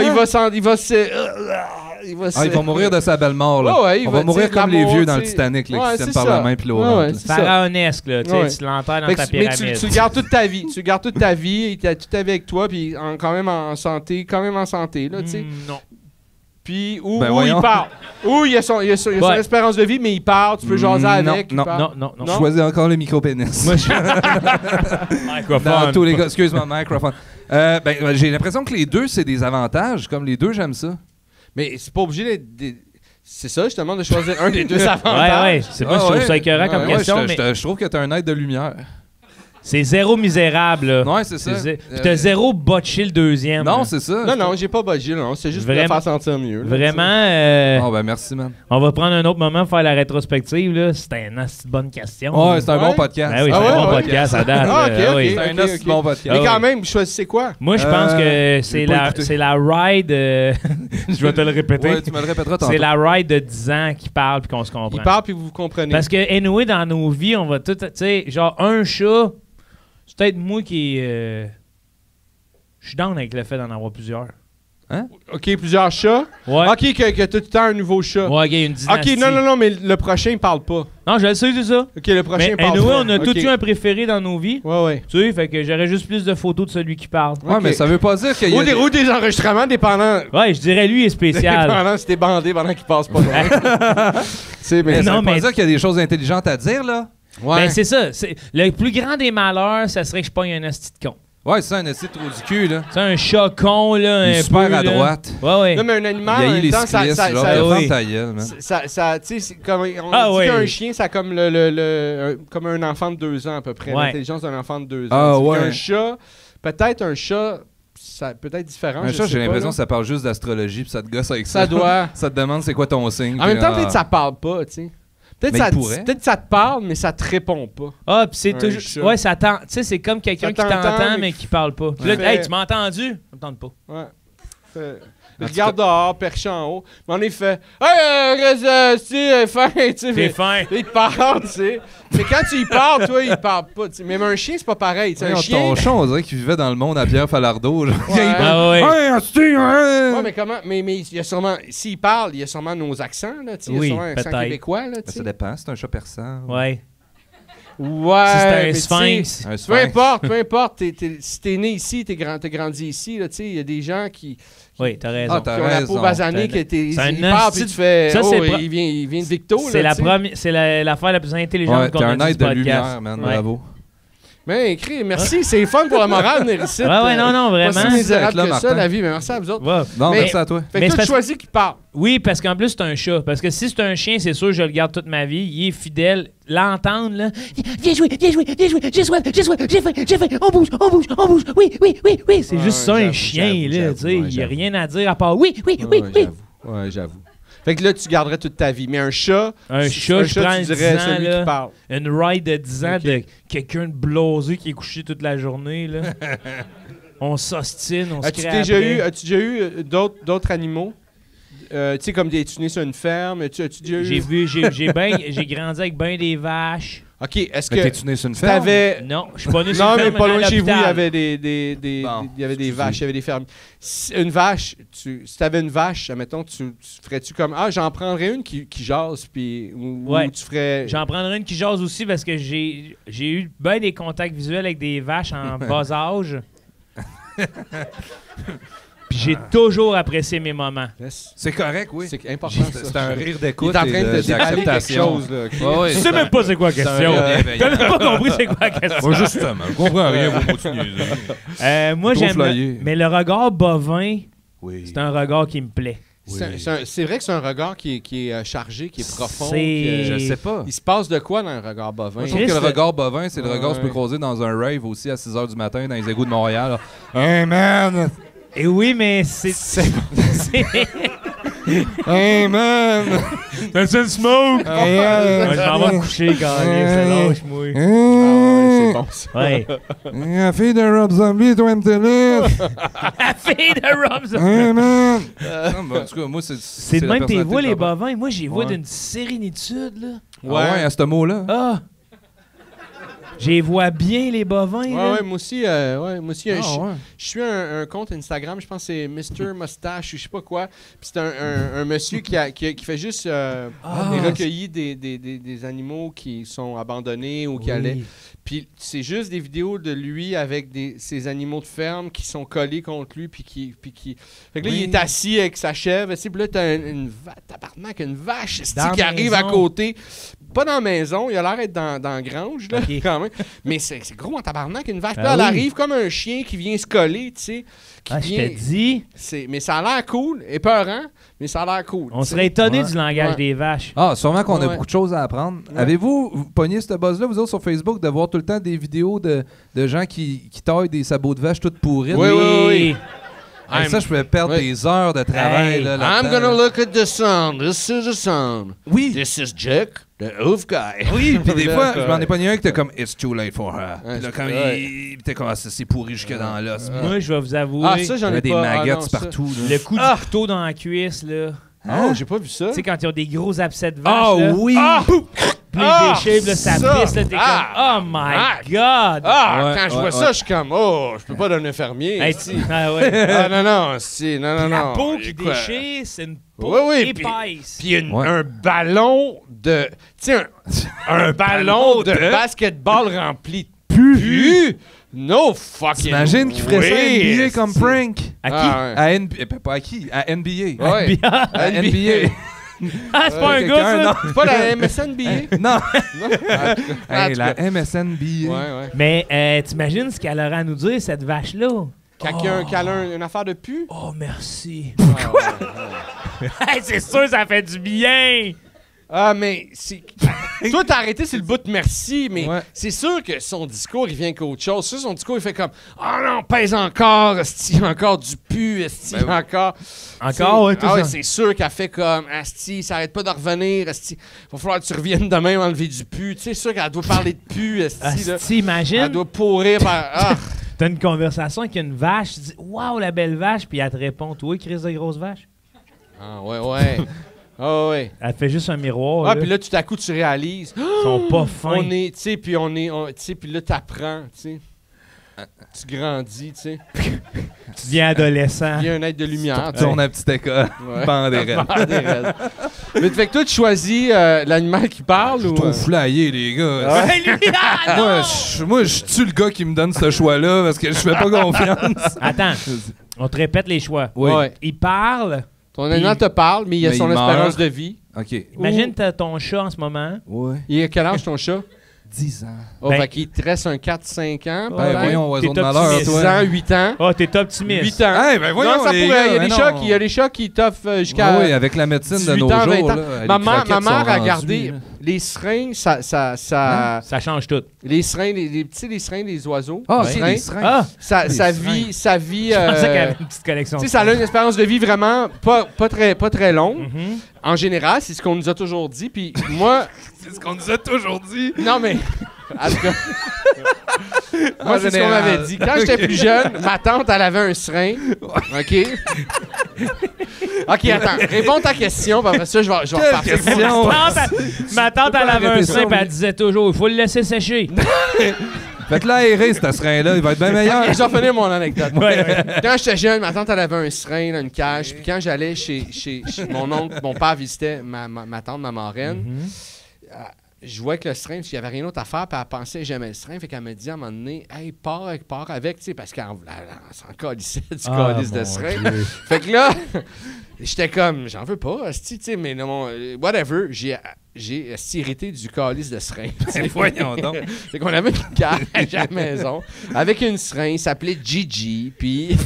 Ah, il va mourir de sa belle mort, là. Ouais, ouais, il On va, va mourir tu sais, comme les l'amour, vieux dans le tu sais. Titanic, là, Ouais, qui se tiennent c'est par ça. la main puis l'eau Ouais, rentre, ouais, là. c'est ça. Pharaonesque, là. Tu sais, Ouais. tu l'enterres dans Fait ta que- mais pyramide. tu le gardes toute ta vie. Tu le gardes toute ta vie. Tu as toute ta vie avec toi. Puis quand même en santé. Là, tu sais. Non. Puis où Ben il voyons. part. Où il a son Ouais. espérance de vie, mais il part. Tu peux jaser Non, avec. il non, part. Non. Non. Je choisis encore le micro-pénis. Moi, je Microphone. Dans tous les cas, excuse-moi, microphone. J'ai l'impression que les deux, c'est des avantages. Comme les deux, j'aime ça. Mais c'est pas obligé d'être. C'est ça, justement, de choisir un des deux Ouais, avantages. ouais. C'est moi, je trouve ça écœurant comme Ouais, question, mais je trouve que t'as un être de lumière. c'est zéro misérable, là. Ouais, c'est ça. Puis t'as zéro botché le deuxième. Non, là. c'est ça. Non, j'ai pas budgé, non. C'est juste pour le Vraiment- faire sentir mieux. là, Vraiment, Oh, ben merci, man. on va prendre un autre moment pour faire la rétrospective, là. C'était une assez bonne question. Ouais, c'est un Ouais. bon podcast. Ah oui, Ah c'est un ouais, bon ouais. podcast à date. Ah, là. ok, Ah ok. oui. C'est un Ok, assez ok. bon podcast. Mais Ah quand ouais. même, choisissez quoi? Moi, je pense que j'ai pas écouté. c'est la ride. Je vais te le répéter. Ouais, tu me le répéteras tantôt. C'est la ride de 10 ans qui parle puis qu'on se comprend. Il parle puis vous vous comprenez. Parce que, anyway, dans nos vies, on va tout. Tu sais, genre, un chat, c'est peut-être moi qui. Je suis down avec le fait d'en avoir plusieurs. OK, plusieurs chats. Ouais. OK, que tout le temps un nouveau chat. Ouais, il y a une dynastie. OK, non, mais le prochain, il parle pas. Non, je le sais, c'est ça. OK, le prochain, Mais il parle anyway, pas. on a OK. tous eu un préféré dans nos vies. Ouais. Tu sais, fait que j'aurais juste plus de photos de celui qui parle. Ouais, Ok. mais ça veut pas dire qu'il y a... Ou des enregistrements dépendant... Ouais, je dirais lui est spécial. Dépendant si t'es bandé pendant qu'il passe pas loin. C'est Mais mais ça Non, veut pas mais- dire qu'il y a des choses intelligentes à dire, là. ouais. Ben, c'est ça. Le plus grand des malheurs, ça serait que je pogne un asti de con. Ouais, c'est ça, un essai de trou du cul, là. C'est un chat con, là. Il est un super peu, à là. droite. Ouais. Non, mais un animal, Il en y a même les temps, cyclistes, genre, ça- ferme oui. ta gueule, man. ça tu sais, c'est comme on Ah, dit ouais. qu'un chien, ça a comme comme un enfant de 2 ans à peu près, Ouais. l'intelligence d'un enfant de 2 ans. Ah, C'est ouais. qu'un chat, peut-être un chat, ça peut être différent. Un je chat, sais j'ai pas, l'impression là. que ça parle juste d'astrologie, puis ça te gosse avec ça. Ça doit. Ça te demande c'est quoi ton signe. En même temps, puis, peut-être que ça parle pas, tu sais. Peut-être Mais ça, il pourrait. peut-être que ça te parle, mais ça te répond pas. Ah, pis c'est Un toujours. chat. Ouais, ça t'entend. Tu sais, c'est comme quelqu'un Ça qui t'entend, t'entend, mais qui parle pas. Puis là, Ouais. hey, tu m'as entendu? Ça me tente pas. Ouais. En Regarde dehors, perché en haut. Mais en effet, hey, reste, tu sais, fin, tu sais. T'es mais- fin. Il te parle, tu sais. Mais quand tu y parles, toi, il parle pas. tu sais. Même un chien, c'est pas pareil. tu sais. Un chien. Ton chat, on dirait qu'il vivait dans le monde à Pierre Falardeau. Genre. Ouais. Ah ouais. Hey, asti, hein? Ouais, mais comment. Mais il y a sûrement. S'il parle, il y a sûrement nos accents, là. Tu sais. Il y Oui, a sûrement un accent peut-être. québécois, là. Ben, Tu ça sais. dépend, c'est un chat persan. Ouais. Ouais. Si c'est mais un tu sais, sphinx. Un Peu sphinx. importe, si t'es né ici, t'as grandi ici, là, tu sais, il y a des gens qui Oui, t'as raison. Ah, t'as ont la raison. peau basanée, T'as- qui c'est un ils parlent, asti- puis tu fais, Ça, c'est il vient de Victo, C'est là, la tu sais. première, c'est l'affaire la plus intelligente Ouais, qu'on t'es a un dit être du de podcast. lumière, man. Ouais. Bravo. Mais écrit, merci, c'est fun pour la morale, venir ici. Ouais, non, Pas vraiment. si misérable Là, que ça, Martin. la vie, mais merci à vous autres. Ouais. Non, Mais- merci à toi. Fait Mais que c'est toi, tu parce- choisis qui parle. Oui, parce qu'en plus, c'est un chat. Parce que si c'est un chien, c'est sûr que je le garde toute ma vie. Il est fidèle. L'entendre, là. Viens jouer, j'ai soif, j'ai faim, on bouge, oui. C'est Ouais, juste ça, un j'avoue, chien, j'avoue, là. j'avoue, Tu sais, ouais, il n'y a j'avoue. rien à dire à part oui. Ouais, j'avoue. Fait que là, tu garderais toute ta vie. Mais un chat, Un chat, je prends tu 10 dirais ans, celui là. qui parle. Une ride de 10 ans Ok. de quelqu'un de blasé qui est couché toute la journée, là. On s'ostine, on se As-tu crée déjà après. eu, d'autres animaux? Tu sais, comme tu es né sur une ferme. As-tu déjà eu... J'ai grandi avec ben des vaches. OK, est-ce Mais que t'es-tu né sur une ferme? t'avais... Non, je suis pas né sur Non, une mais ferme, pas loin à de chez vous, il y l'hôpital. avait des Bon, il y avait des excusez. vaches, il y avait des fermes. Une vache, si t'avais une vache, admettons, tu ferais-tu comme j'en prendrais une qui jase, puis ou Ouais. tu ferais. J'en prendrai une qui jase aussi parce que j'ai eu bien des contacts visuels avec des vaches en bas âge. Puis j'ai toujours apprécié mes moments. Yes. C'est correct, oui. C'est important ça. C'est un rire Il d'écoute est en train et de déballer quelque d'acceptation. chose là. ok? Ouais, ouais, Tu sais c'est même pas c'est quoi la c'est un question. rire T'as bienveillant. même pas compris c'est quoi la question. Moi, justement, je comprends rien, vous continuez. Moi, Trop j'aime. flyé. Mais le regard bovin, Oui. C'est un regard qui me plaît. C'est vrai que c'est un regard qui est chargé, qui est profond. Je sais pas. Il se passe de quoi dans un regard bovin? Moi, je trouve que le regard bovin, c'est le regard que tu peux croiser dans un rave aussi à 6h du matin dans les égouts de Montréal. Là. Hey man! Et oui, mais c'est... Hey man! T'as une smoke? Je m'en vais me coucher quand c'est lâche-moi. C'est bon, ça. Ouais. La fille de Rob Zombie, toi, me La fille de Rob Zombie. Hey man! En tout cas, moi, C'est de la même tes personnalité voix, de les Bovin. bovins. Moi, j'y vois Ouais. d'une sérénitude, là. Ouais, à ce mot-là. Ah! J'y vois bien, les bovins, là. Ouais, moi aussi, je ouais. suis un compte Instagram, je pense que c'est Mr. Mustache ou je sais pas quoi. Puis c'est un monsieur qui fait juste recueillir des animaux qui sont abandonnés ou qui allaient. Puis c'est juste des vidéos de lui avec ses animaux de ferme qui sont collés contre lui. Puis qui... Fait que là, il est assis avec sa chèvre. Puis là, t'as une vache qui arrive à côté. Pas dans la maison, il a l'air d'être dans la grange, là, quand même. Mais c'est gros en tabarnak, une vache. Puis là, elle arrive comme un chien qui vient se coller, tu sais. Je te dis. Mais ça a l'air cool, épeurant, mais ça a l'air cool. On serait étonné Ouais. du langage des vaches. Ah, sûrement qu'on a Ouais. beaucoup de choses à apprendre. Ouais. Avez-vous pogné cette buzz-là, vous autres, sur Facebook, de voir tout le temps des vidéos de gens qui taillent des sabots de vache toutes pourries? Oui. Hey, ça, je pouvais perdre des heures de travail. Hey. Là, I'm là-dedans. gonna look at the sun. This is the sun. Oui. This is Jack, the oaf guy. Oui, puis des fois, je m'en ai pogné un qui était comme It's too late for her. Ouais, Puis là, quand ouais. il était comme c'est pourri jusque dans l'os. Moi, je vais vous avouer, Ah, ça, Il y j'en ai avait des pas. maggots non, ça. partout. Là. le coup du couteau dans la cuisse, là. Oh, j'ai pas vu ça. Tu sais, quand ils ont des gros abcès de vache, Ah là, oui! puis ils déchirent, là, ça ça. pisse, là, t'es Ah. comme, oh my Ah. God! Ouais, Quand je vois ouais, ça, je suis comme, oh, je peux pas devenir infirmier. Hey, esti. ah ouais. Ah non, si, non. La peau qui Quoi? déchire, c'est une peau Oui, épaisse. Puis il y a Ouais. un ballon de. Tu sais, un ballon de basketball rempli de pu. No fucking. T'imagines qu'il ferait ça à way, NBA comme esti. prank? À qui? Ah, ouais. À NBA. Pas à qui? À NBA. Ouais. À NBA. Ah, c'est pas un quelqu'un, gars, ça? non. C'est pas la MSNBA? Non! Ah, Hey, en la tout cas. MSNBA. Ouais. Mais t'imagines ce qu'elle aurait à nous dire, cette vache-là? Quelqu'un qui a une affaire de pu? Oh, merci. Quoi? Hey, c'est sûr, ça fait du bien! Ah, mais c'est. Toi, t'as arrêté, c'est le bout de merci, mais Ouais. c'est sûr que son discours, il vient qu'autre chose. Ça, son discours, il fait comme ah non, pèse encore, esti, encore du pu, esti, encore. Encore, ouais, tout ah ouais, ça. c'est sûr qu'elle fait comme esti, ça arrête pas de revenir, esti. Va falloir que tu reviennes demain enlever du pu. Tu sais, c'est sûr qu'elle doit parler de pu, esti, là. Asti, imagine, Elle doit pourrir par. Ah! t'as une conversation avec une vache, tu dis « Waouh, la belle vache », puis elle te répond « Toi, Chris de grosse vache Ah, ouais. Ah, ouais. ». Elle te fait juste un miroir, Ah, là. puis là, tout à coup, tu réalises. Ils sont pas fins. On est, tu sais, puis tu sais, puis là, t'apprends, tu sais. Tu grandis, tu sais. Tu deviens adolescent. Il y a un être de lumière. tu sais. Tourne à petite école. Ouais. Bandérette. Bandérette. Mais fait que toi, tu choisis l'animal qui parle Je ou. suis trop flyé, les gars. Hey, lui, ah, non! Moi, je tue le gars qui me donne ce choix-là parce que je fais pas confiance. Attends, on te répète les choix. Oui. Ouais. Il parle. Ton animal te parle, mais il a Mais son il espérance meurt. de vie. OK. Imagine t'as ton chat en ce moment. Ouais. Il a quel âge ton chat? 10 ans. Oh, Ben- fait qu'il te reste un 4-5 ans. Ouais, Ben, peut-être? voyons, oiseau T'es de malheur, 6 toi. ans, 8 ans. Oh, t'es optimiste. 8 ans. Hey, ben voyons, non, ça les pourrait. gars, Il y a ben des non. chats il y a des chats qui t'offrent jusqu'à. Oui, avec la médecine de 18 nos ans, 20 jours. ans. Là, Ma les mère croquettes sont a rendues, regardé là. les seringues, ça Ça change tout. les seringues, les petits les seringues des oiseaux. Ah, les ok, seringues, les seringues. Ah! ça les vit. Je pensais qu'elle avait une petite collection. Tu sais, ça a une espérance de vie vraiment pas très longue. Mhm. En général, c'est ce qu'on nous a toujours dit. Puis moi, C'est ce qu'on nous a toujours dit. non mais, en tout cas, moi En c'est ce qu'on général. m'avait dit. Quand j'étais plus jeune, ma tante elle avait un seringue. Ok. Ok, attends. Réponds ta question. Puis après ça, je vais repartir. question? Ma tante, elle avait un arrêter ça, sein, puis mais- elle disait toujours il faut le laisser sécher. Faites-le aérer, ce serin-là. Il va être bien meilleur. Je vais finir mon anecdote. Ouais. Quand j'étais jeune, ma tante elle avait un seringue, là, une cage. Puis quand j'allais chez mon oncle, mon père visitait ma tante, ma marraine. je jouais avec le seringue, parce qu'il n'y avait rien d'autre à faire, puis elle pensait que j'aimais le seringue. Fait qu'elle m'a dit à un moment donné, hey, pars avec, tu sais, parce qu'elle s'en calissait du calice de seringue. Fait que là, j'étais comme, j'en veux pas, tu sais, mais non, whatever, j'ai irrité du calice de seringue. Voyons donc. Fait qu'on avait une cage à la maison avec une seringue, ça s'appelait Gigi, puis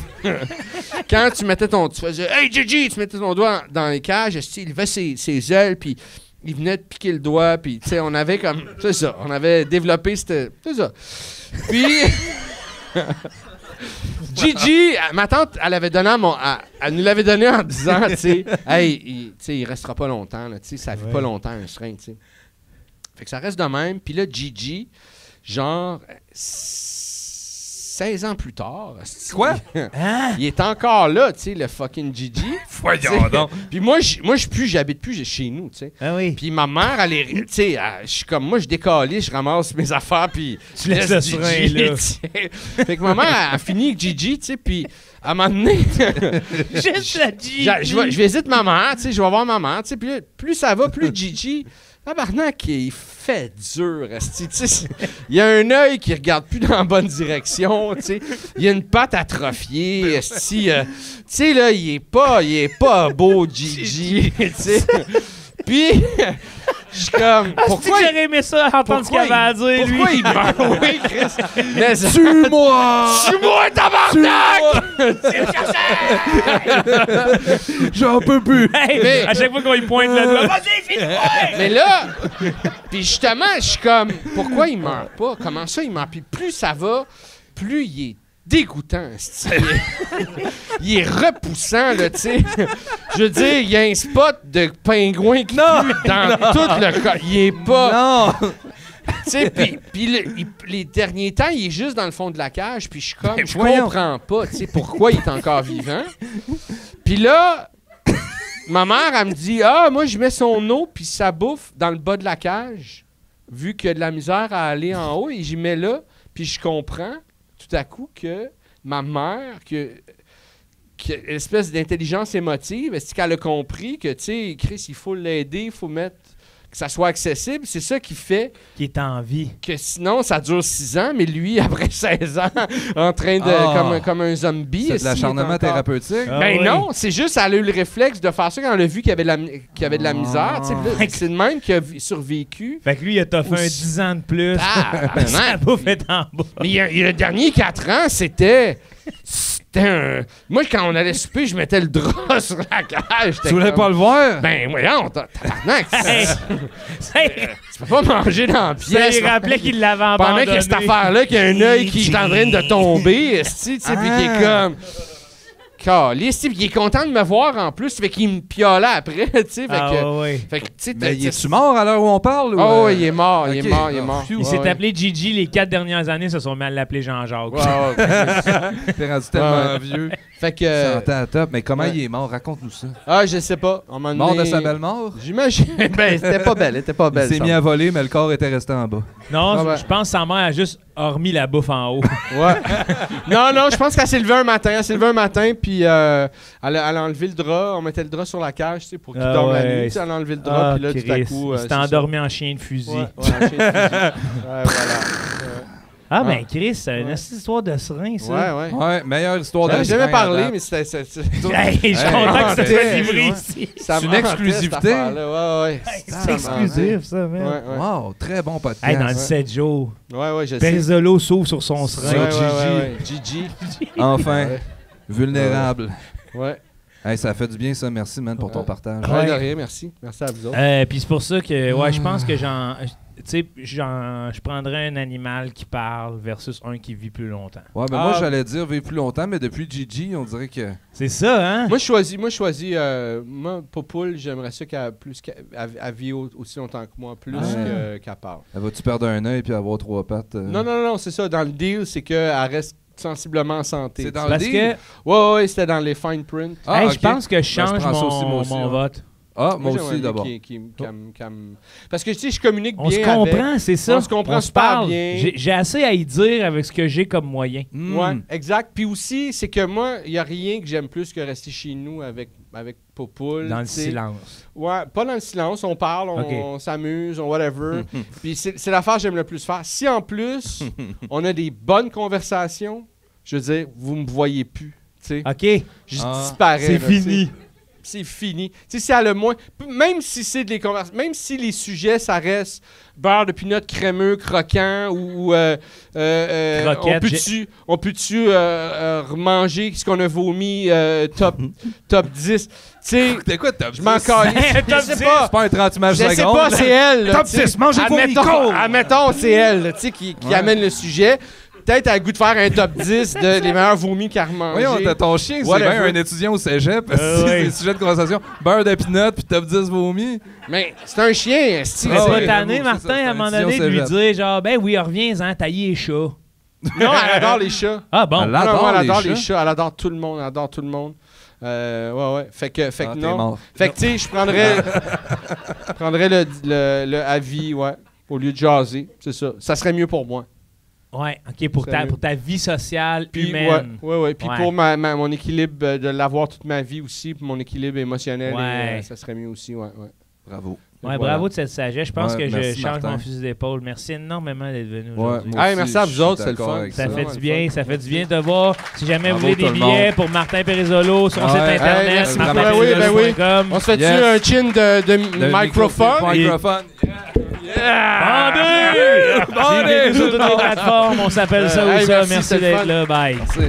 quand tu faisais « Hey Gigi », tu mettais ton doigt dans les cages, il levait ses ailes, puis il venait de piquer le doigt, puis tu sais, on avait comme, c'est ça, on avait développé c'est ça. Puis, Gigi, ma tante, elle nous l'avait donné en disant, tu sais, hey, il restera pas longtemps, tu sais, ça vit pas longtemps un seringue, tu sais. Fait que ça reste de même, puis là, Gigi, genre, 16 ans plus tard, Quoi? Il est encore là, tu sais, le fucking Gigi. Voyons donc. Puis moi, j'habite plus chez nous, tu sais. Ah oui. Puis ma mère, elle est, tu sais, je suis comme, moi, je décalais, je ramasse mes affaires, puis Tu laisses le seringue, là. tu sais. Fait que ma mère a fini avec Gigi, tu sais, puis à un moment donné, Juste la Gigi. je visite ma mère, tu sais, je vais voir ma mère, tu sais, puis là, plus ça va, plus Gigi, tabarnak, il fait dur, esti, tu sais. Il y a un œil qui regarde plus dans la bonne direction, tu sais. Il y a une patte atrophiée, esti. Tu sais, là, il est pas beau, Gigi, tu sais. Puis, je suis comme, pourquoi j'aurais aimé ça, entendre ce qu'il avait à dire, lui. pourquoi il meurt? Oui, Chris. Mais Tue-moi! Tue-moi, tabarnak! J'en peux plus! Hey, Mais- à chaque fois qu'on lui pointe le doigt, vas-y, finis-moi! Mais là, puis justement, je suis comme, pourquoi il meurt pas? Comment ça, il meurt? Puis plus ça va, plus il est dégoûtant. Il est repoussant, là, tu sais. Je veux dire, il y a un spot de pingouin qui pue dans tout le corps. Il est pas... Non! Tu sais, puis les derniers temps, il est juste dans le fond de la cage, puis je suis comme, je voyons. comprends pas, tu sais, pourquoi il est encore vivant. Puis là, ma mère, elle me dit, moi, je mets son eau, puis ça bouffe dans le bas de la cage, vu qu'il y a de la misère à aller en haut, et j'y mets là, puis je comprends tout à coup que ma mère, que espèce d'intelligence émotive, est-ce qu'elle a compris que, tu sais, Chris, il faut l'aider, il faut mettre... que ça soit accessible, c'est ça qui fait Qui est en vie. que sinon, ça dure 6 ans, mais lui, après 16 ans, en train de... Ah. comme un zombie... C'est de est-ce qu'il est l'acharnement encore- thérapeutique? Ah Ben oui. non, c'est juste, elle a eu le réflexe de faire ça quand elle a vu qu'il y avait de la misère. tu sais, puis là, c'est le même qui a survécu. Fait que lui, il a toffé un Aussi. 10 ans de plus. Ah, Ça bouffe est en bas. Mais le dernier 4 ans, c'était un... Moi, quand on allait souper, je mettais le drap sur la cage. Tu voulais pas le voir? Ben, voyons, tabarnak, Hey. tu peux pas manger dans la Ça pièce. lui rappelait qu'il l'avait Pendant abandonné. qu'il y a cette affaire-là, qu'il y a un œil qui est en train de tomber, esti, tu sais, puis qui est comme... Caliste, puis il est content de me voir en plus, fait qu'il me piolait après, tu sais, fait Ah que... ouais. Fait que, tu sais, Mais il est-tu mort à l'heure où on parle? Ou Oh, il est mort, il Ok. est mort, il est mort. Phew. Il s'est Ouais, appelé Gigi. Les 4 dernières années se sont mis à l'appeler Jean-Jacques. ouais. Ouais. T'es rendu tellement Ouais. vieux. Fait que... Santé à top. Mais comment ouais. il est mort? Raconte-nous ça. je sais pas. À un moment Mort de donné- sa belle mort? J'imagine. Ben, c'était pas belle, elle était pas Il belle. s'est ça. mis à voler, mais le corps était resté en bas. Non, Ah ouais. je pense que sa mère a juste remis la bouffe en haut. Ouais. non, je pense qu'elle s'est levée un matin. Puis elle a enlevé le drap. On mettait le drap sur la cage, tu sais, pour qu'il Ah dorme ouais. la nuit. Tu sais, elle a enlevé le drap, puis là, tout à Christ. coup... Il c'est s'est ça. endormi en chien de fusil. Ouais, un chien de fusil. Ouais, voilà. Ah, ben Chris, c'est une histoire de serin, ça. Ouais. Ouais, meilleure histoire J'en de ai jamais seringue à parlé, date. mais c'était... Hey, je suis content que ça soit livré ouais. ici. Ça C'est une mentait, exclusivité. cette affaire-là. Ouais. C'est exclusif, ça, man. Ouais. Wow, très bon podcast. Hey, dans le 7 jours, Ouais, je sais. Perisolo s'ouvre sur son serin. Ouais. Gigi. Enfin, Ouais. vulnérable. Ouais. Hey, ça fait du bien, ça. Merci, man, pour ton partage. Ouais. De rien, merci. Merci à vous autres. Puis c'est pour ça que, je pense que je prendrais un animal qui parle versus un qui vit plus longtemps. Ouais, ben moi, j'allais dire vivre plus longtemps, mais depuis Gigi, on dirait que... C'est ça, hein? Moi, je choisis Popoule, j'aimerais ça qu'elle vit aussi longtemps que moi, plus qu'elle parle. Elle va-tu perdre un œil puis avoir 3 pattes? Non, c'est ça. Dans le deal, c'est qu'elle reste sensiblement en santé. C'est dans Parce le que, deal? Ouais, c'était dans les fine print. Ah, hey, ok. je pense que je change prends ça aussi, moi mon aussi, ouais. vote. Ah, moi j'aimerais aussi, mieux d'abord. Parce que, tu sais, je communique bien On se comprend, c'est ça. On se comprend se super parle. bien. J'ai assez à y dire avec ce que j'ai comme moyen. Ouais, exact. Puis aussi, c'est que moi, il n'y a rien que j'aime plus que rester chez nous avec Popoule. Dans le tu sais. silence. Ouais, pas dans le silence. On parle, Ok. on s'amuse, on whatever. Puis c'est l'affaire que j'aime le plus faire. Si en plus, on a des bonnes conversations, je veux dire, vous me voyez plus. Tu sais, OK. je Ah, disparais. C'est là, tu sais. fini. C'est fini. Tu sais, si à le moins, même si c'est des conversations, même si les sujets, ça reste beurre de pinot crémeux, croquant ou Croquette, on peut-tu remanger ce qu'on a vomi top 10. Tu sais, T'es quoi, top je m'en calisse. Je sais pas. C'est pas un 30 images Je sais secondes. pas, c'est elle. là, Top tu sais. 10, mangez vos micros. Admettons, c'est elle, là, tu sais, qui amène le sujet. Peut-être à le goût de faire un top 10 de les meilleurs vomis qu'elle a remangé. Voyons, t'as ton chien, c'est Whatever. bien un étudiant au cégep. C'est ouais. des sujets de conversation. Beurre de pinot puis top 10 vomi. Mais c'est un chien, esti. Mais Ah c'est ouais, pas tanné, j'avoue, Martin, c'est ça, à un moment c'est un donné, de lui étudiant au dire genre, ben oui, reviens-en, tailler les chats. Non, elle adore les chats. Ah bon? Elle Non, adore non, elle les adore chats. les chats. Elle adore tout le monde. Elle adore tout le monde. Ouais. Fait que Ah, t'es non. mort. Fait que, tu sais, je prendrais le avis, ouais, au lieu de jaser. C'est ça. Ça serait mieux pour moi. Ouais, OK, pour ta vie sociale, Puis, humaine. ouais. Puis Ouais. pour mon équilibre, de l'avoir toute ma vie aussi, puis mon équilibre émotionnel, Ouais. ça serait mieux aussi, ouais. Bravo. Ouais, Voilà. bravo de cette sagesse. Je pense Ouais, que je merci, change Martin. mon fusil d'épaule. Merci énormément d'être venu Ouais, aujourd'hui. moi Hey, merci aussi, à vous je suis autres, c'est le d'accord fun. avec Ça ça. fait vraiment du le bien, fun. ça fait du bien de voir. Si jamais vous Bravo voulez tout des le billets monde. pour Martin Périsolo sur son site Ouais. internet, Hey, merci beaucoup. Ben oui. martinpérisolo.com. On se fait-tu Yes. un chin de Le microphone? Microphone. Bandé! Bandé! Sur toutes les plateformes, on s'appelle ça ou Hey, ça. merci, Merci c'est le d'être fun. là. Bye. Merci.